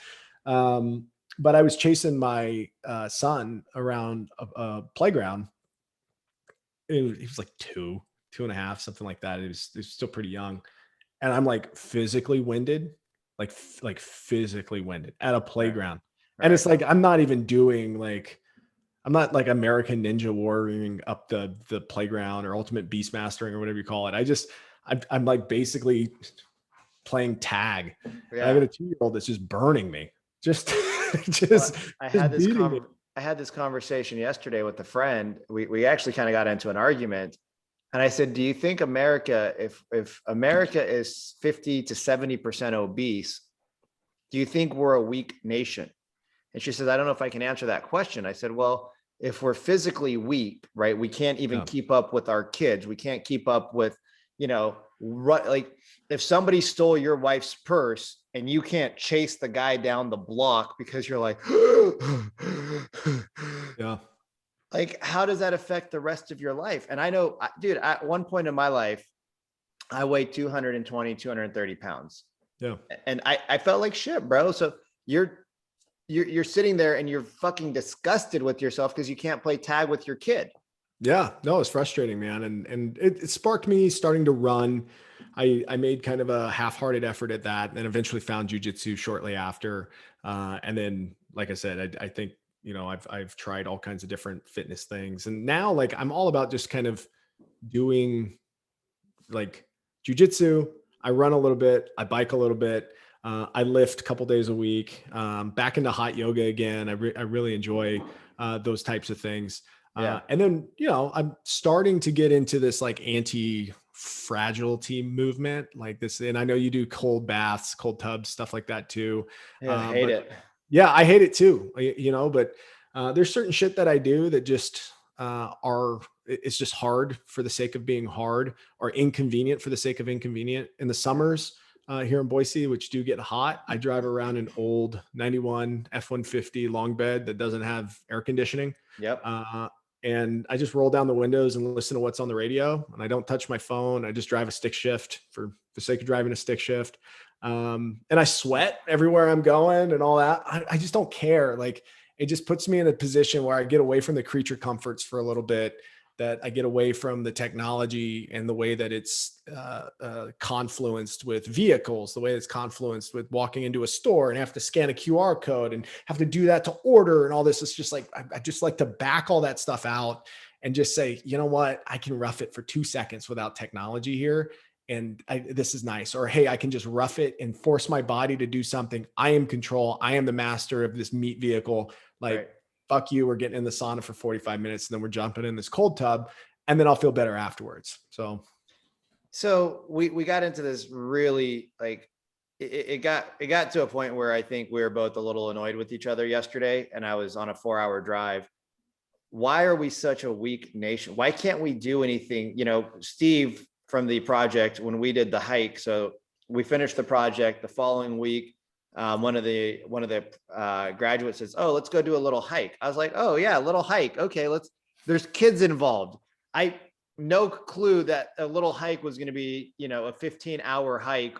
But I was chasing my son around a playground. He was like two and a half, something like that. It was still pretty young. And I'm like physically winded, like physically winded at a playground. Right. And it's like, I'm not like American Ninja warring up the playground, or Ultimate Beastmastering, or whatever you call it. I'm like basically playing tag. Yeah. I got a 2-year-old that's just burning me. Well, I had this conversation yesterday with a friend. We actually kind of got into an argument, and I said, "Do you think America, if America is 50 to 70% obese, do you think we're a weak nation?" And she says, "I don't know if I can answer that question." I said, "Well, if we're physically weak, right, we can't even keep up with our kids. We can't keep up with, like, if somebody stole your wife's purse and you can't chase the guy down the block because you're like, yeah, like, how does that affect the rest of your life?" And I know, dude, at one point in my life, I weighed 220, 230 pounds. yeah. And I felt like shit, bro. So you're sitting there and you're fucking disgusted with yourself because you can't play tag with your kid. Yeah, no, it's frustrating, man. And it sparked me starting to run. I made kind of a half-hearted effort at that, and then eventually found jujitsu shortly after. And then, like I said, I think, I've tried all kinds of different fitness things. And now, like, I'm all about just kind of doing, like, jujitsu. I run a little bit, I bike a little bit. I lift a couple days a week, back into hot yoga again. I really enjoy those types of things. Yeah. And then, I'm starting to get into this like anti-fragility movement like this. And I know you do cold baths, cold tubs, stuff like that too. Yeah. Hate But it. yeah, I hate it too, but there's certain shit that I do that just it's just hard for the sake of being hard, or inconvenient for the sake of inconvenient. In the summers here in Boise, which do get hot, I drive around an old 91 F-150 long bed that doesn't have air conditioning. Yep. Uh, and I just roll down the windows and listen to what's on the radio. And I don't touch my phone. I just drive a stick shift for the sake of driving a stick shift. And I sweat everywhere I'm going and all that. I just don't care. Like, it just puts me in a position where I get away from the creature comforts for a little bit, that I get away from the technology and the way that it's confluenced with vehicles, the way it's confluenced with walking into a store and have to scan a QR code and have to do that to order and all this. It's just like, I just like to back all that stuff out and just say, you know what, I can rough it for 2 seconds without technology here. And this is nice. Or, hey, I can just rough it and force my body to do something. I am control. I am the master of this meat vehicle. Like, Right. fuck you, we're getting in the sauna for 45 minutes and then we're jumping in this cold tub, and then I'll feel better afterwards. So we got into this really, like, it got to a point where I think we were both a little annoyed with each other yesterday, and I was on a 4-hour drive. Why are we such a weak nation? Why can't we do anything? Steve from the project, when we did the hike, so we finished the project the following week. One of the graduates says, "Oh, let's go do a little hike." I was like, "Oh yeah, a little hike. Okay, let's." There's kids involved. I no clue that a little hike was going to be, a 15-hour hike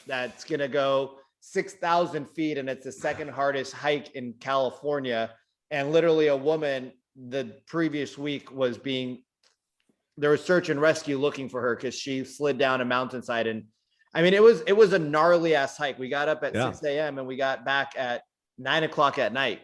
that's going to go 6,000 feet, and it's the second hardest hike in California. And literally, a woman the previous week there was search and rescue looking for her because she slid down a mountainside. And I mean, it was a gnarly ass hike. We got up at Yeah. 6 a.m. and we got back at 9 o'clock at night.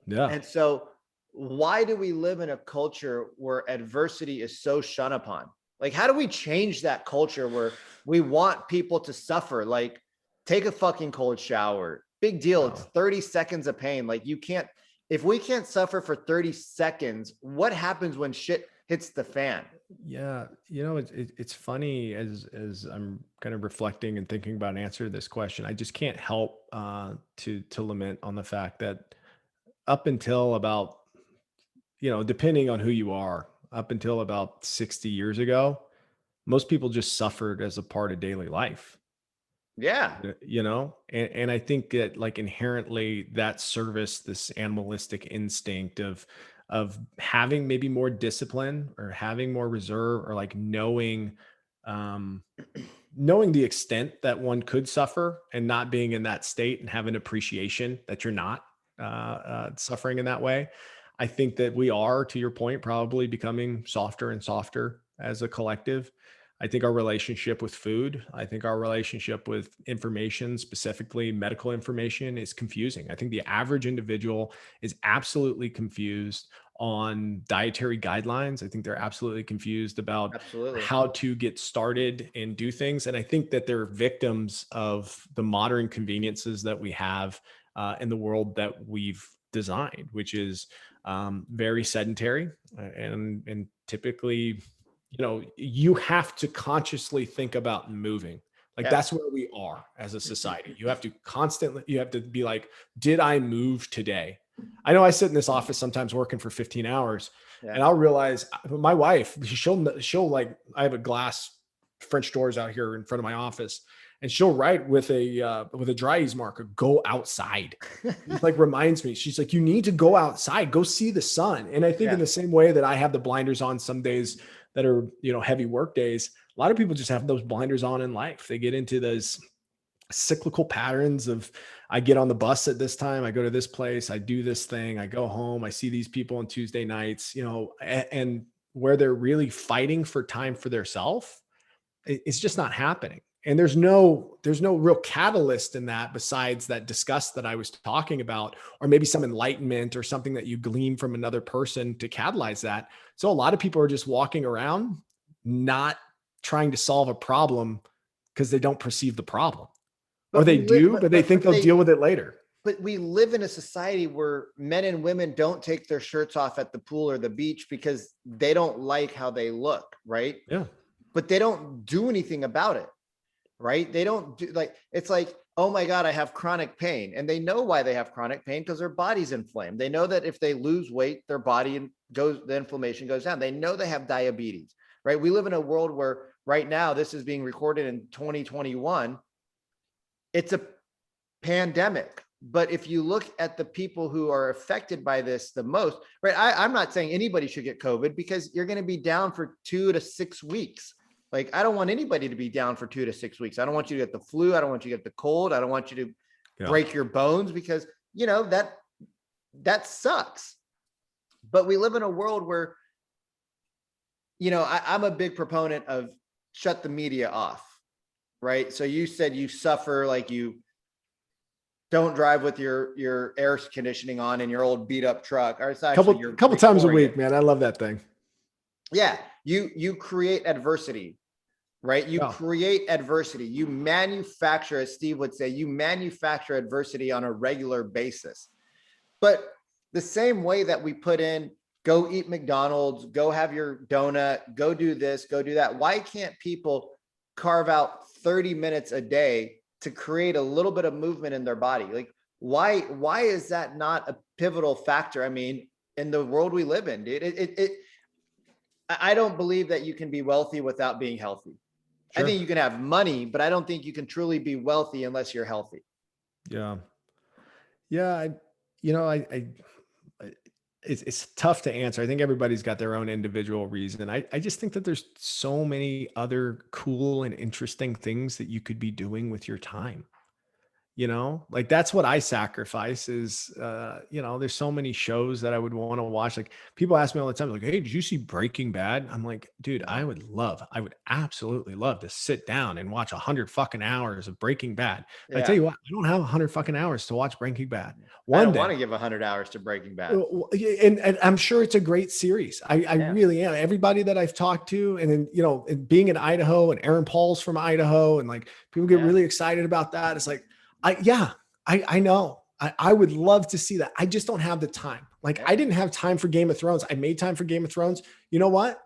Yeah. And so why do we live in a culture where adversity is so shunned upon? Like, how do we change that culture where we want people to suffer? Like, take a fucking cold shower. Big deal. It's 30 seconds of pain. Like, if we can't suffer for 30 seconds, what happens when shit hits the fan? Yeah. It's funny as I'm kind of reflecting and thinking about an answer to this question. I just can't help to lament on the fact that up until about, depending on who you are, up until about 60 years ago, most people just suffered as a part of daily life. Yeah. And I think that, like, inherently that service, this animalistic instinct of having maybe more discipline or having more reserve, or like um knowing the extent that one could suffer and not being in that state and having appreciation that you're not suffering in that way. I think that we are, to your point, probably becoming softer and softer as a collective. I think our relationship with food, I think our relationship with information, specifically medical information, is confusing. I think the average individual is absolutely confused on dietary guidelines. I think they're absolutely confused about Absolutely. how to get started and do things. And I think that they're victims of the modern conveniences that we have in the world that we've designed, which is very sedentary and typically, you have to consciously think about moving. Like, Yeah. that's where we are as a society. You have to be like, did I move today? I know I sit in this office sometimes working for 15 hours, and Yeah. I'll realize my wife, she'll like, I have a glass French doors out here in front of my office, and she'll write with a dry ease marker, "Go outside." It like reminds me, she's like, "You need to go outside, go see the sun." And I think in Yeah. the same way that I have the blinders on some days that are, heavy work days, a lot of people just have those blinders on in life. They get into those cyclical patterns of, I get on the bus at this time, I go to this place, I do this thing, I go home, I see these people on Tuesday nights, and where they're really fighting for time for their self, it's just not happening. And there's no real catalyst in that besides that disgust that I was talking about, or maybe some enlightenment or something that you glean from another person to catalyze that. So a lot of people are just walking around not trying to solve a problem because they don't perceive the problem, or But they we live, do, but they think but they'll deal with it later. but we live in a society where men and women don't take their shirts off at the pool or the beach because they don't like how they look, right? Yeah. But they don't do anything about it, right? They don't do, like, it's like, oh my God, I have chronic pain. And they know why they have chronic pain, because their body's inflamed. They know that if they lose weight, their body goes, the inflammation goes down. They know they have diabetes, right? We live in a world where right now, this is being recorded in 2021. It's a pandemic. But if you look at the people who are affected by this the most, right? I'm not saying anybody should get COVID, because you're going to be down for 2 to 6 weeks. Like, I don't want anybody to be down for 2 to 6 weeks. I don't want you to get the flu. I don't want you to get the cold. I don't want you to break your bones, because, you know, that sucks. But we live in a world where, you know, I'm a big proponent of shut the media off, right? So you said you suffer, like, you don't drive with your air conditioning on in your old beat up truck, or it's actually couple times a week, man. I love that thing. Yeah. You create adversity, right? You create adversity. You manufacture, as Steve would say, you manufacture adversity on a regular basis. But the same way that we put in, go eat McDonald's, go have your donut, go do this, go do that. Why can't people carve out 30 minutes a day to create a little bit of movement in their body? Like, why is that not a pivotal factor? I mean, in the world we live in, dude, I don't believe that you can be wealthy without being healthy. Sure. I think you can have money, but I don't think you can truly be wealthy unless you're healthy. Yeah. Yeah. It's tough to answer. I think everybody's got their own individual reason. I just think that there's so many other cool and interesting things that you could be doing with your time. You know, like that's what I sacrifice is, there's so many shows that I would want to watch. Like people ask me all the time, like, hey, did you see Breaking Bad? I'm like, dude, I would absolutely love to sit down and watch 100 fucking hours of Breaking Bad. Yeah. I tell you what, I don't have 100 fucking hours to watch Breaking Bad. I don't want to give 100 hours to Breaking Bad. And I'm sure it's a great series. I really am. Everybody that I've talked to, and then, and being in Idaho, and Aaron Paul's from Idaho, and like people get really excited about that. It's like, I know. I would love to see that. I just don't have the time. Like I didn't have time for Game of Thrones. I made time for Game of Thrones. You know what?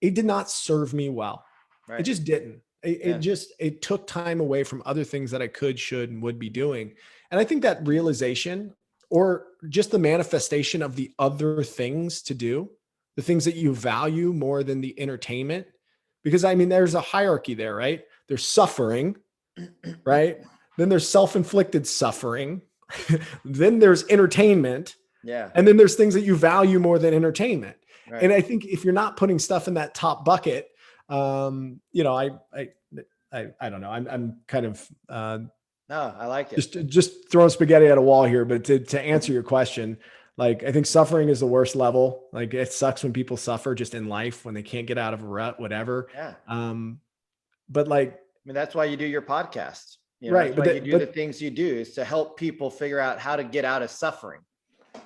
It did not serve me well. Right. It just didn't. It took time away from other things that I could, should, and would be doing. And I think that realization, or just the manifestation of the other things to do, the things that you value more than the entertainment, because I mean, there's a hierarchy there, right? There's suffering, right? Then there's self-inflicted suffering. Then there's entertainment. Yeah. And then there's things that you value more than entertainment. Right. And I think if you're not putting stuff in that top bucket, I don't know. I'm kind of, no, I like it. Just throwing spaghetti at a wall here, but to answer your question, like, I think suffering is the worst level. Like it sucks when people suffer just in life, when they can't get out of a rut, whatever. Yeah. But like, I mean, that's why you do your podcast. Right. But you do the things you do is to help people figure out how to get out of suffering.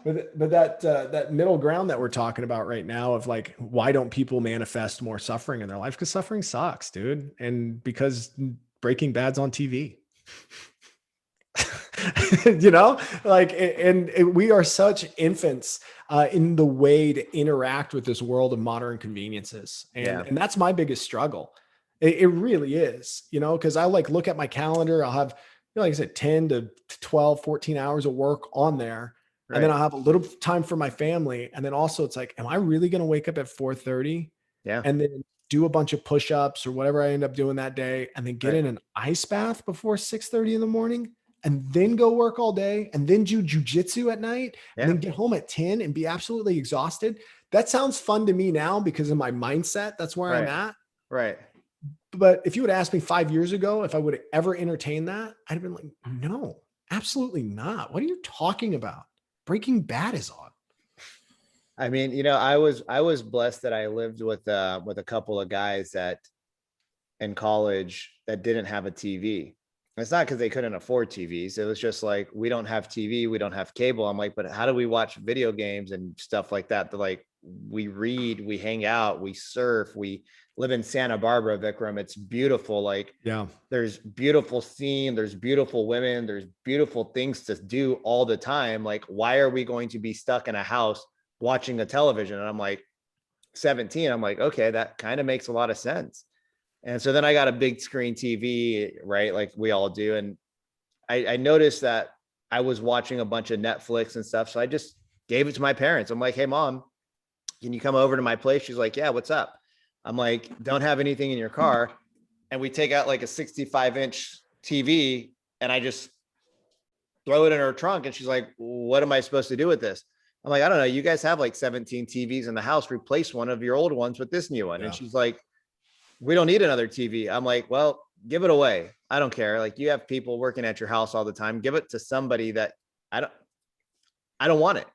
But that middle ground that we're talking about right now of like, why don't people manifest more suffering in their life? Because suffering sucks, dude. And because Breaking Bad's on TV, we are such infants in the way to interact with this world of modern conveniences. And that's my biggest struggle. It really is, because I like look at my calendar. I'll have, like I said, 10 to 12, 14 hours of work on there. Right. And then I'll have a little time for my family. And then also it's like, am I really going to wake up at 4:30? Yeah. And then do a bunch of push-ups or whatever I end up doing that day, and then get in an ice bath before 6:30 in the morning, and then go work all day, and then do jujitsu at night, and then get home at 10 and be absolutely exhausted. That sounds fun to me now because of my mindset. That's where I'm at. Right. But if you would ask me 5 years ago if I would ever entertain that, I'd have been like, no, absolutely not. What are you talking about? Breaking Bad is on. I mean, I was blessed that I lived with a couple of guys that in college that didn't have a TV. It's not because they couldn't afford TVs. It was just like, we don't have TV, we don't have cable. I'm like, but how do we watch video games and stuff like that? Like, we read, we hang out, we surf, we live in Santa Barbara, Vikram. It's beautiful. Like, Yeah. there's beautiful scene, there's beautiful women, there's beautiful things to do all the time. Like, why are we going to be stuck in a house watching a television? And I'm like, 17, I'm like, okay, that kind of makes a lot of sense. And so then I got a big screen TV, right? Like we all do. And I noticed that I was watching a bunch of Netflix and stuff. So I just gave it to my parents. I'm like, hey, mom, can you come over to my place? She's like, yeah, what's up? I'm like, don't have anything in your car. And we take out like a 65-inch TV and I just throw it in her trunk. And she's like, what am I supposed to do with this? I'm like, I don't know. You guys have like 17 TVs in the house. Replace one of your old ones with this new one. And Yeah. she's like, we don't need another TV. I'm like, well, give it away. I don't care. Like, you have people working at your house all the time. Give it to somebody that I don't, I don't want it.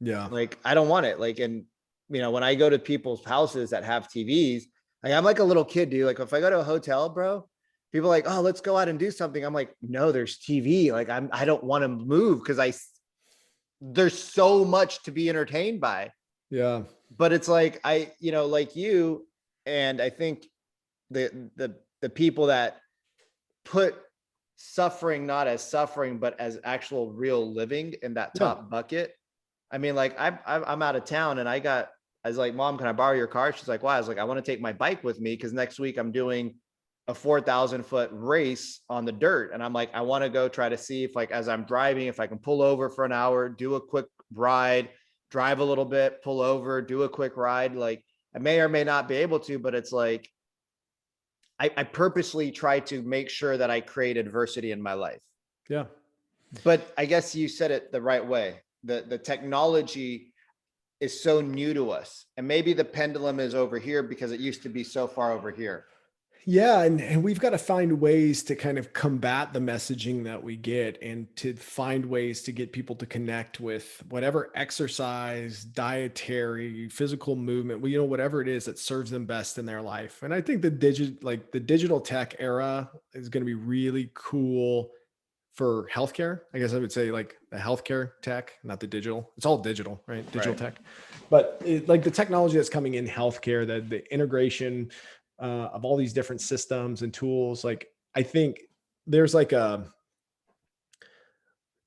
Yeah. Like, I don't want it. Like, and when I go to people's houses that have TVs, like, I'm like a little kid, dude. Like, if I go to a hotel, bro, people are like, oh, let's go out and do something. I'm like, no, there's TV. Like, I don't want to move because there's so much to be entertained by. Yeah. But it's like, like you, and I think the people that put suffering not as suffering but as actual real living in that top bucket. I mean, like, I'm out of town and I was like, mom, can I borrow your car? She's like, why? I was like, I want to take my bike with me because next week I'm doing a 4,000-foot race on the dirt. And I'm like, I want to go try to see if, like, as I'm driving, if I can pull over for an hour, do a quick ride, drive a little bit, pull over, do a quick ride. Like, I may or may not be able to, but it's like, I purposely try to make sure that I create adversity in my life. Yeah. But I guess you said it the right way. The technology is so new to us. And maybe the pendulum is over here because it used to be so far over here. Yeah. And we've got to find ways to kind of combat the messaging that we get and to find ways to get people to connect with whatever exercise, dietary, physical movement, whatever it is that serves them best in their life. And I think the digital tech era is going to be really cool for healthcare. I guess I would say like the healthcare tech, not the digital. It's all digital, right? Digital tech. But like the technology that's coming in healthcare, the integration of all these different systems and tools. Like, I think there's there's going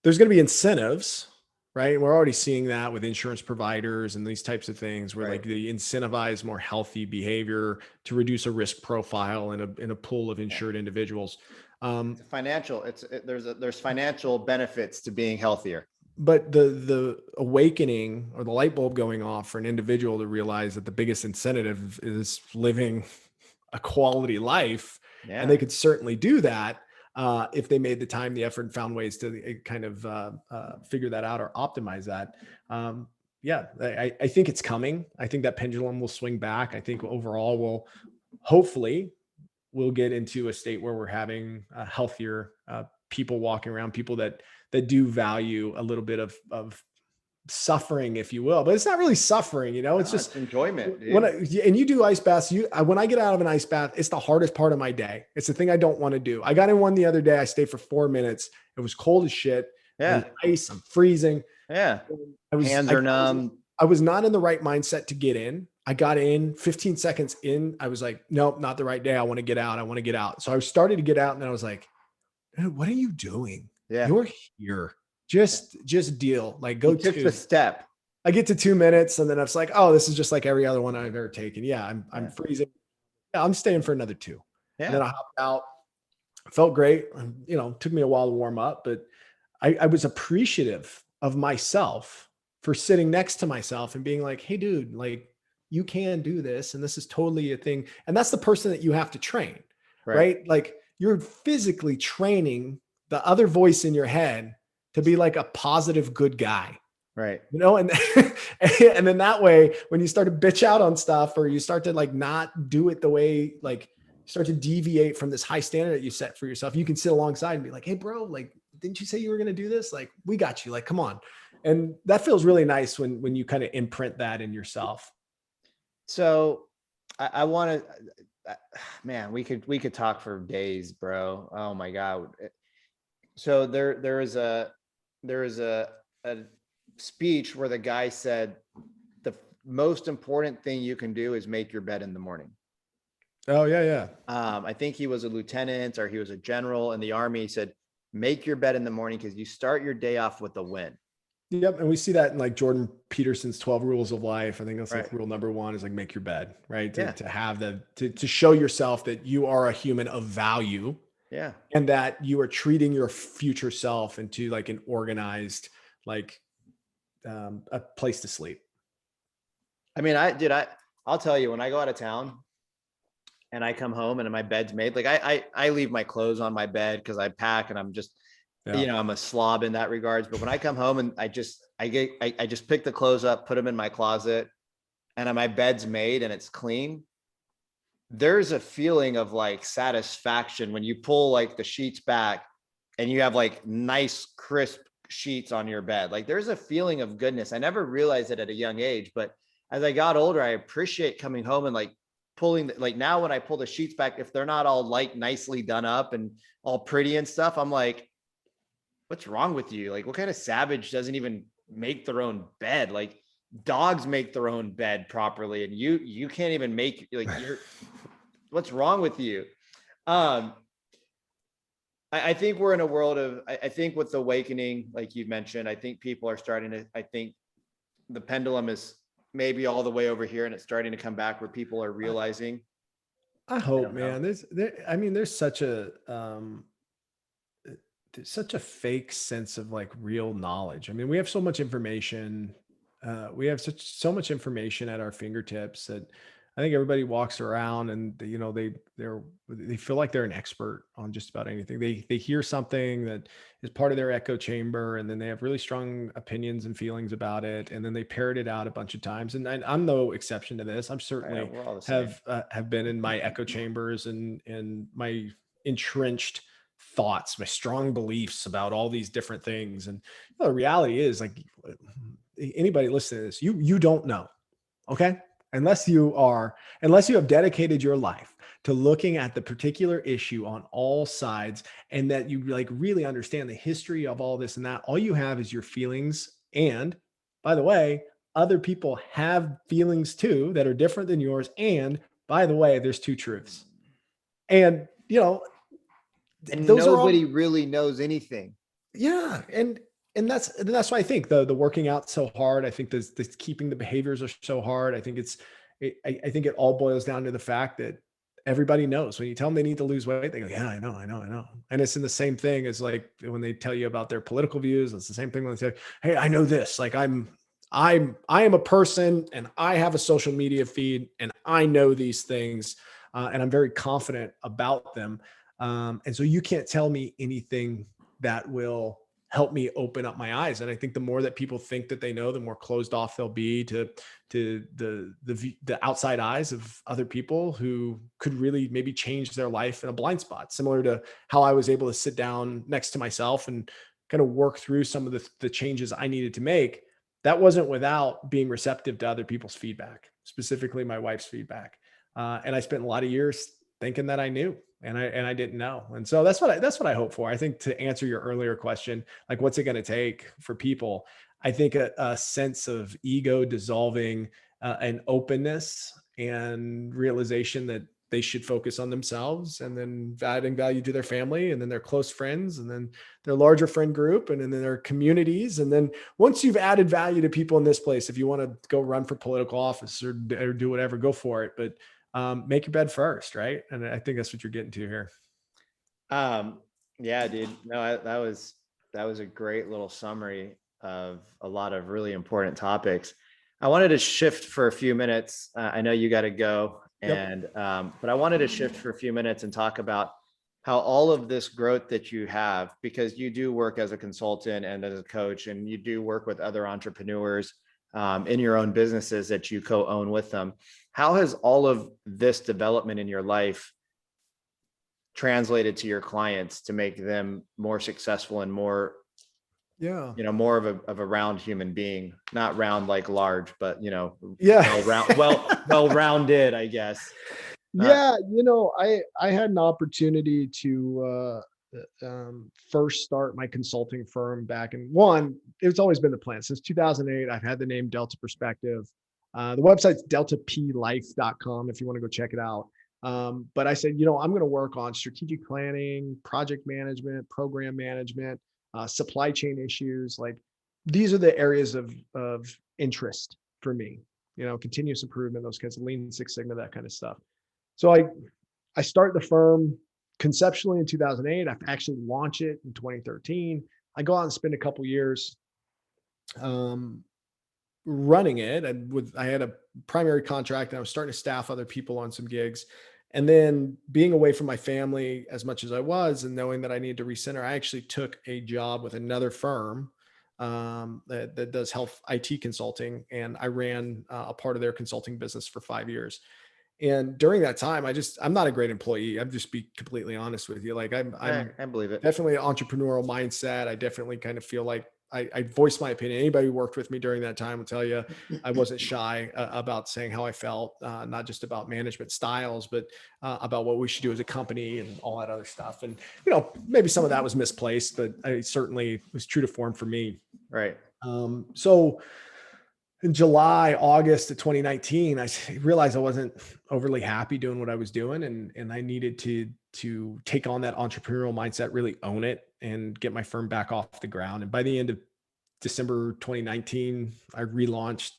to be incentives, right? We're already seeing that with insurance providers and these types of things where like they incentivize more healthy behavior to reduce a risk profile in a pool of insured individuals. It's financial. There's financial benefits to being healthier. But the awakening or the light bulb going off for an individual to realize that the biggest incentive is living a quality life. Yeah. And they could certainly do that if they made the time, the effort, and found ways to kind of figure that out or optimize that. I think it's coming. I think that pendulum will swing back. I think overall hopefully we'll get into a state where we're having healthier people walking around, people that do value a little bit of suffering, if you will, but it's not really suffering, it's just enjoyment. And you do ice baths. When I get out of an ice bath, it's the hardest part of my day. It's the thing I don't want to do. I got in one the other day. I stayed for 4 minutes. It was cold as shit. Yeah. It was ice. I'm freezing. Yeah. Hands are numb. I was not in the right mindset to get in. I got in 15 seconds in. I was like, nope, not the right day. I want to get out. So I started to get out and then I was like, what are you doing? Yeah. You're here. Just deal. Like, go took the step. I get to 2 minutes and then I was like, oh, this is just like every other one I've ever taken. Yeah. I'm freezing. Yeah, I'm staying for another 2. Yeah. And then I hopped out. Felt great. Took me a while to warm up, but I was appreciative of myself for sitting next to myself and being like, hey dude, like, you can do this. And this is totally a thing. And that's the person that you have to train, right? Like, you're physically training the other voice in your head to be like a positive, good guy. Right. And and then that way, when you start to bitch out on stuff or you start to like not do it the way, like start to deviate from this high standard that you set for yourself, you can sit alongside and be like, hey bro, like, didn't you say you were going to do this? Like, we got you, like, come on. And that feels really nice when you kind of imprint that in yourself. So I want to, man, we could talk for days, bro. Oh my God. So there is a speech where the guy said the most important thing you can do is make your bed in the morning. Oh yeah, yeah. I think he was a lieutenant or he was a general in the army. He said, make your bed in the morning because you start your day off with a win. Yep. And we see that in like Jordan Peterson's 12 rules of life. I think that's Right. like rule number one is like make your bed, right? Yeah. To have to show yourself that you are a human of value Yeah. and that you are treating your future self into like an organized, like a place to sleep. I mean, I'll tell you, when I go out of town and I come home and my bed's made, like I leave my clothes on my bed because I pack and I'm just, Yeah. I'm a slob in that regards. But when I come home and I just pick the clothes up, put them in my closet, and my bed's made and it's clean, there's a feeling of like satisfaction when you pull like the sheets back and you have like nice crisp sheets on your bed. Like there's a feeling of goodness. I never realized it at a young age, but as I got older, I appreciate coming home and like pulling, like now when I pull the sheets back, if they're not all like nicely done up and all pretty and stuff, I'm like, what's wrong with you? Like, what kind of savage doesn't even make their own bed? Like dogs make their own bed properly, and you can't even make, like, what's wrong with you? Um, I think we're in a world of, I think with the awakening, like you mentioned, I think people are starting to, I think the pendulum is maybe all the way over here and it's starting to come back where people are realizing. I I hope, don't know. man. I mean, there's such a fake sense of like real knowledge. I mean, we have so much information. We have so much information at our fingertips that I think everybody walks around and they feel like they're an expert on just about anything. They hear something that is part of their echo chamber, and then they have really strong opinions and feelings about it, and then they parrot it out a bunch of times. And I'm no exception to this. I'm Right, certainly we're all the same. have been in my echo chambers and my entrenched thoughts, my strong beliefs about all these different things. And the reality is, like, anybody listening to this, you don't know, okay? Unless you have dedicated your life to looking at the particular issue on all sides, and that you like really understand the history of all this and that, all you have is your feelings. And by the way, other people have feelings too that are different than yours. And by the way, there's two truths. And And those are nobody all, really knows anything. yeah. And that's why I think the working out so hard. I think this keeping the behaviors are so hard. I think I think it all boils down to the fact that everybody knows when you tell them they need to lose weight, they go, yeah, I know, I know, I know. And it's in the same thing as like when they tell you about their political views. It's the same thing when they say, hey, I know this. Like I am a person and I have a social media feed and I know these things, and I'm very confident about them. And so you can't tell me anything that will help me open up my eyes. And I think the more that people think that they know, the more closed off they'll be to the outside eyes of other people who could really maybe change their life in a blind spot, similar to how I was able to sit down next to myself and kind of work through some of the changes I needed to make. That wasn't without being receptive to other people's feedback, specifically my wife's feedback. And I spent a lot of years thinking that I knew, and I didn't know. And so that's what I hope for. I think, to answer your earlier question, like what's it going to take for people? I think a sense of ego dissolving, and openness and realization that they should focus on themselves, and then adding value to their family, and then their close friends, and then their larger friend group, and then their communities. And then once you've added value to people in this place, if you want to go run for political office or do whatever, go for it. But make your bed first, right? And I think that's what you're getting to here. Um, yeah, dude. No, that was a great little summary of a lot of really important topics. I wanted to shift for a few minutes. I know you got to go, Yep. and but I wanted to shift for a few minutes and talk about how all of this growth that you have, because you do work as a consultant and as a coach, and you do work with other entrepreneurs in your own businesses that you co-own with them. How has all of this development in your life translated to your clients to make them more successful and more, Yeah. more of a round human being, not round like large, but Yeah. well rounded, I guess. Yeah, I had an opportunity to first start my consulting firm back in one. It's always been the plan since 2008. I've had the name Delta Perspective. The website's deltaplife.com if you want to go check it out. But I said, I'm going to work on strategic planning, project management, program management, supply chain issues. Like these are the areas of interest for me. Continuous improvement, those kinds of Lean Six Sigma, that kind of stuff. So I start the firm conceptually in 2008. I actually launch it in 2013. I go out and spend a couple years um, running it. I had a primary contract and I was starting to staff other people on some gigs. And then being away from my family as much as I was and knowing that I needed to recenter, I actually took a job with another firm that does health IT consulting. And I ran a part of their consulting business for 5 years. And during that time, I'm not a great employee. I'm just be completely honest with you. Like I'm I believe it. definitely an entrepreneurial mindset. I definitely kind of feel like I voice my opinion. Anybody who worked with me during that time will tell you I wasn't shy about saying how I felt, not just about management styles, but about what we should do as a company and all that other stuff. And maybe some of that was misplaced, but I certainly was true to form for me. Right. So in July, August of 2019, I realized I wasn't overly happy doing what I was doing, and I needed to take on that entrepreneurial mindset, really own it, and get my firm back off the ground. And by the end of December 2019, I relaunched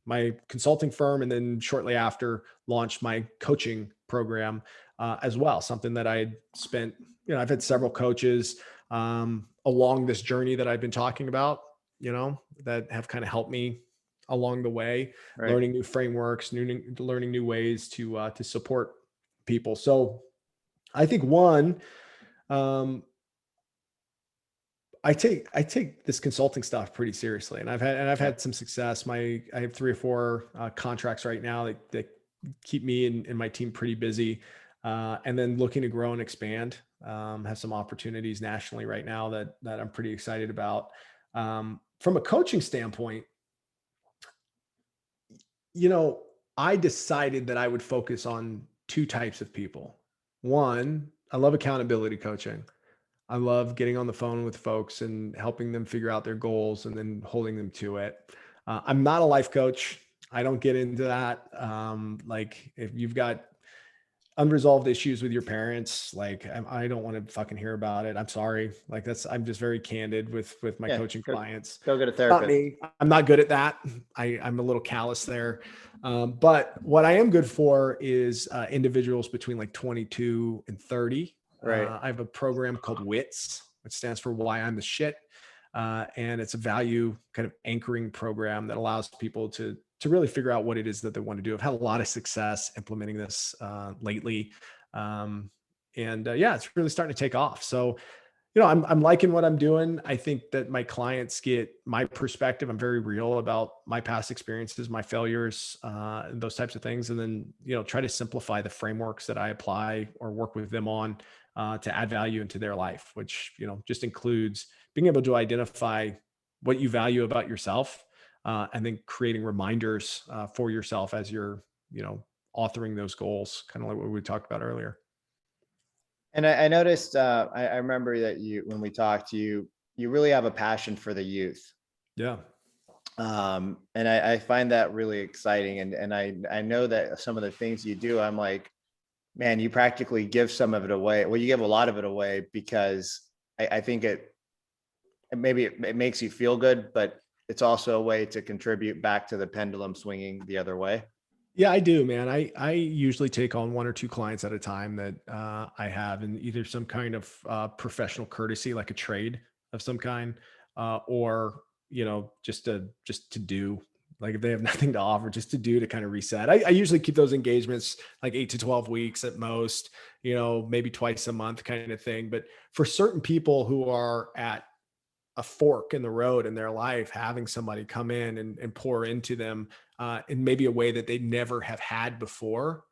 my consulting firm, and then shortly after, launched my coaching program as well. Something that I had spent, I've had several coaches along this journey that I've been talking about, that have kind of helped me along the way, Right. learning new frameworks, learning new ways to support people. So I think one, um, I take this consulting stuff pretty seriously, and I've Yeah. had some success. I have 3 or 4 contracts right now that keep me and my team pretty busy, and then looking to grow and expand. Have some opportunities nationally right now that I'm pretty excited about. From a coaching standpoint, you know, I decided that I would focus on 2 types of people. One, I love accountability coaching. I love getting on the phone with folks and helping them figure out their goals and then holding them to it. I'm not a life coach. I don't get into that. Like if you've got unresolved issues with your parents, like I don't want to fucking hear about it. I'm sorry. Like I'm just very candid with my Yeah. coaching clients. Go get a It's not therapist. me. I'm not good at that. I'm a little callous there. But what I am good for is individuals between like 22 and 30. Right. I have a program called WITS, which stands for Why I'm the Shit. And it's a value kind of anchoring program that allows people to really figure out what it is that they want to do. I've had a lot of success implementing this lately, and yeah, it's really starting to take off. So, I'm liking what I'm doing. I think that my clients get my perspective. I'm very real about my past experiences, my failures, and those types of things, and then try to simplify the frameworks that I apply or work with them on to add value into their life, which just includes being able to identify what you value about yourself, and then creating reminders for yourself as you're, authoring those goals, kind of like what we talked about earlier. And I noticed, I remember that when we talked, you really have a passion for the youth. Yeah. And I find that really exciting. And I know that some of the things you do, I'm like, man, you practically give some of it away. Well, you give a lot of it away because I think maybe it makes you feel good, but it's also a way to contribute back to the pendulum swinging the other way. Yeah, I do, man. I usually take on 1 or 2 clients at a time that I have in either some kind of professional courtesy, like a trade of some kind, or just to do. Like if they have nothing to offer, just to do to kind of reset. I usually keep those engagements like 8 to 12 weeks at most, maybe twice a month kind of thing. But for certain people who are at a fork in the road in their life, having somebody come in and pour into them in maybe a way that they never have had before,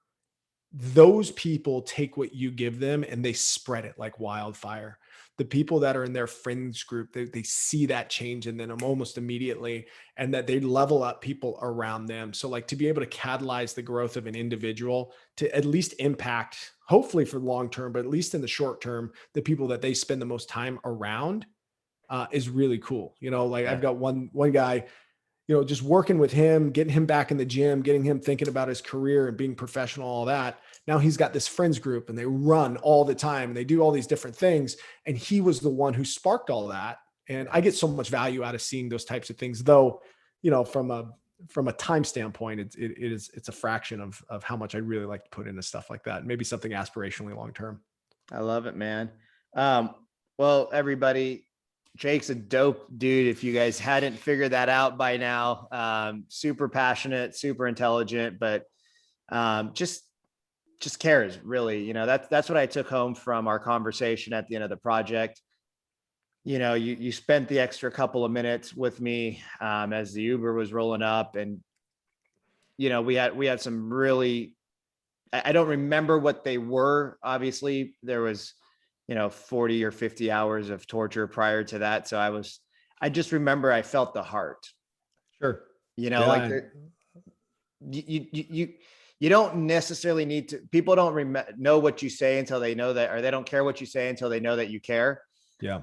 those people take what you give them and they spread it like wildfire. the people that are in their friends group, they see that change in them almost immediately, and that they level up people around them. So like to be able to catalyze the growth of an individual to at least impact, hopefully for the long term, but at least in the short term, the people that they spend the most time around is really cool. You know, like I've Yeah. got one guy, you know, just working with him, getting him back in the gym, getting him thinking about his career and being professional, all that. Now he's got this friends group and they run all the time and they do all these different things. And he was the one who sparked all that. And I get so much value out of seeing those types of things, though, you know, from a time standpoint, it's a fraction of how much I really like to put into stuff like that. Maybe something aspirationally long term. I love it, man. Um, well, everybody, Jake's a dope dude. If you guys hadn't figured that out by now, super passionate, super intelligent, but just cares, really. You know, that's what I took home from our conversation at the end of the project. You know, you spent the extra couple of minutes with me as the Uber was rolling up, and you know, we had some really, I don't remember what they were. Obviously, there was, you know, 40 or 50 hours of torture prior to that. So I just remember I felt the heart, Sure. you know, like Yeah. you don't necessarily need to, people don't know what you say until they know that, or they don't care what you say until they know that you care. Yeah.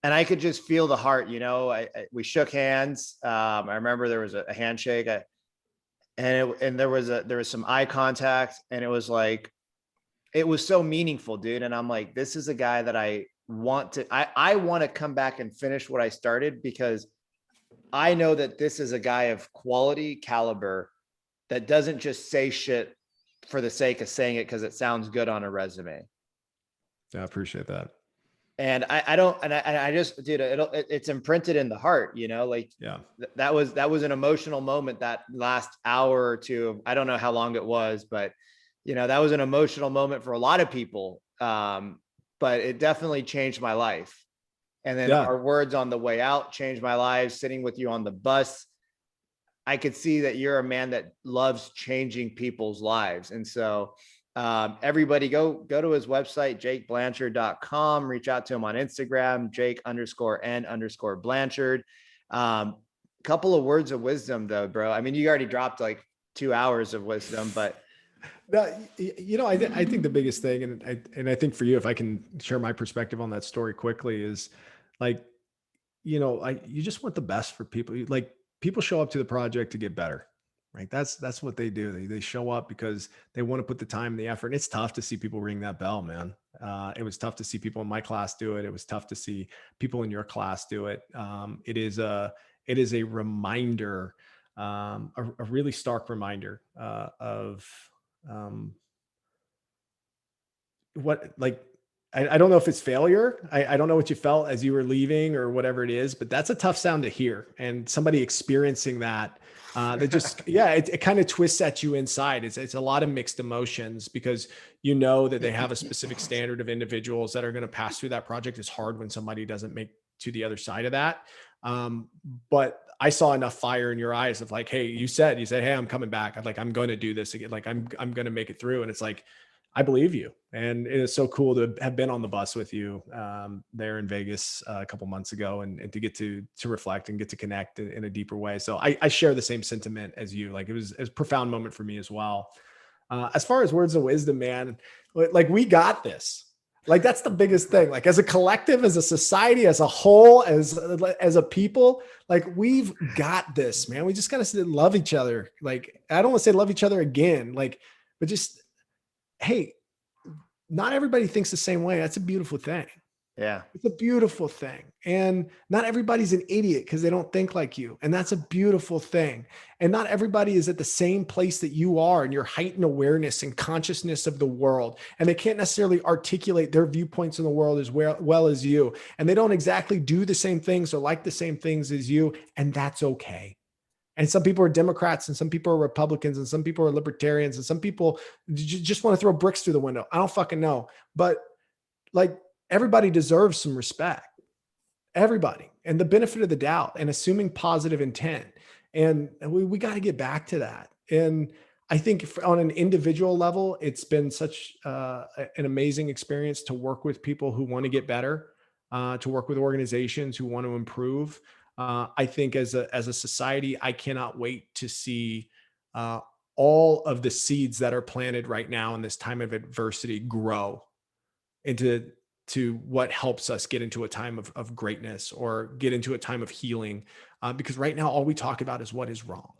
And I could just feel the heart, you know. We shook hands. I remember there was a handshake, and there was some eye contact, and it was like, it was so meaningful, dude. And I'm like, this is a guy that I want to come back and finish what I started, because I know that this is a guy of quality caliber that doesn't just say shit for the sake of saying it because it sounds good on a resume. I appreciate that. And I don't, and I just, dude, it's imprinted in the heart, you know, like Yeah. that was an emotional moment, that last hour or two. I don't know how long it was, but you know, that was an emotional moment for a lot of people. But it definitely changed my life. And then Yeah. our words on the way out changed my life. Sitting with you on the bus, I could see that you're a man that loves changing people's lives. And so everybody go to his website, jakeblanchard.com, reach out to him on Instagram, Jake_N_Blanchard. Couple of words of wisdom though, bro. I mean, you already dropped like 2 hours of wisdom, but you know, I think the biggest thing, and I think for you, if I can share my perspective on that story quickly, is like, you know, you just want the best for people. Like people show up to the project to get better, right? That's what they do. They show up because they want to put the time and the effort. And it's tough to see people ring that bell, man. It was tough to see people in my class do it. It was tough to see people in your class do it. It is a reminder, a really stark reminder of um, what like I don't know if it's failure. I don't know what you felt as you were leaving or whatever it is, but that's a tough sound to hear. And somebody experiencing that, that just, yeah, it kind of twists at you inside. It's a lot of mixed emotions, because you know that they have a specific standard of individuals that are going to pass through that project. It's hard when somebody doesn't make to the other side of that. But I saw enough fire in your eyes of like, hey, you said, hey, I'm coming back. I'm going to do this again. Like I'm going to make it through. And it's like, I believe you. And it is so cool to have been on the bus with you there in Vegas a couple months ago, and to get to reflect and get to connect in a deeper way. So I share the same sentiment as you. Like it was a profound moment for me as well. As far as words of wisdom, man, like we got this. Like that's the biggest thing. Like as a collective, as a society, as a whole, as a people, like we've got this, man. We just got to love each other. Like I don't want to say love each other again, like, but just, hey, not everybody thinks the same way. That's a beautiful thing. yeah. It's a beautiful thing. And not everybody's an idiot because they don't think like you. And that's a beautiful thing. And not everybody is at the same place that you are in your heightened awareness and consciousness of the world. And they can't necessarily articulate their viewpoints in the world as well as you. And they don't exactly do the same things or like the same things as you. And that's okay. And some people are Democrats and some people are Republicans and some people are libertarians and some people just want to throw bricks through the window. I don't fucking know. But like everybody deserves some respect. Everybody. And the benefit of the doubt and assuming positive intent. And we got to get back to that. And I think on an individual level, it's been such an amazing experience to work with people who want to get better. to work with organizations who want to improve. I think as a society, I cannot wait to see uh, all of the seeds that are planted right now in this time of adversity grow into what helps us get into a time of greatness or get into a time of healing. Because right now, all we talk about is what is wrong.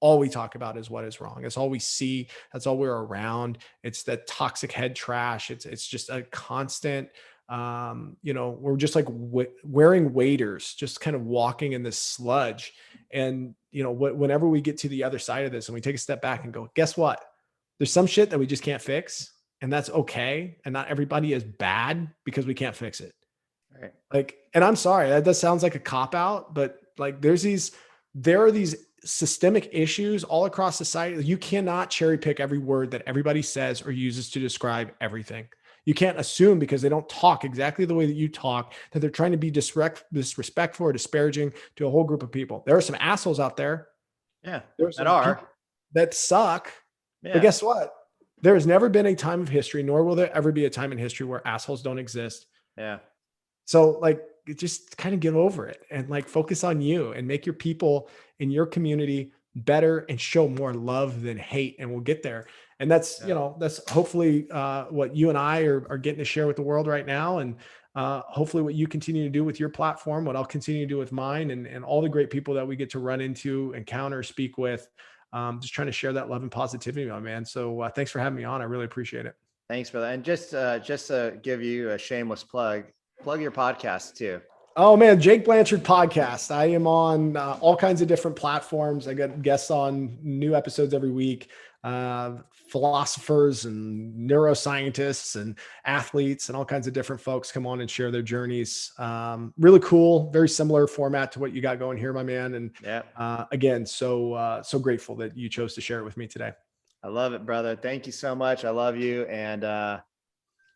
All we talk about is what is wrong. That's all we see. That's all we're around. It's that toxic head trash. It's just a constant. We're just like wearing waders, just kind of walking in this sludge. And whenever we get to the other side of this, and we take a step back and go, guess what? There's some shit that we just can't fix, and that's okay. And not everybody is bad because we can't fix it. Right. Like, and I'm sorry, that sounds like a cop out, but like there are these systemic issues all across society. You cannot cherry pick every word that everybody says or uses to describe everything. You can't assume because they don't talk exactly the way that you talk that they're trying to be disrespectful or disparaging to a whole group of people. There are some assholes out there. Yeah. There are some people that suck. Yeah. But guess what? There has never been a time of history, nor will there ever be a time in history where assholes don't exist. Yeah. So like, just kind of get over it and like focus on you and make your people in your community better and show more love than hate. And we'll get there. And that's, that's hopefully what you and I are getting to share with the world right now. And hopefully what you continue to do with your platform, what I'll continue to do with mine, and all the great people that we get to run into, encounter, speak with. Just trying to share that love and positivity, my man. So thanks for having me on. I really appreciate it. Thanks, brother. And just to give you a shameless plug your podcast too. Oh man, Jake Blanchard podcast. I am on all kinds of different platforms. I got guests on new episodes every week. Philosophers and neuroscientists and athletes and all kinds of different folks come on and share their journeys. Really cool, very similar format to what you got going here, my man. And again, so grateful that you chose to share it with me today. I love it, brother. Thank you so much. I love you, and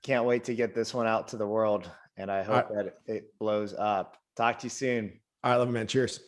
can't wait to get this one out to the world. And I hope that it blows up. Talk to you soon. All right, love you, man. Cheers.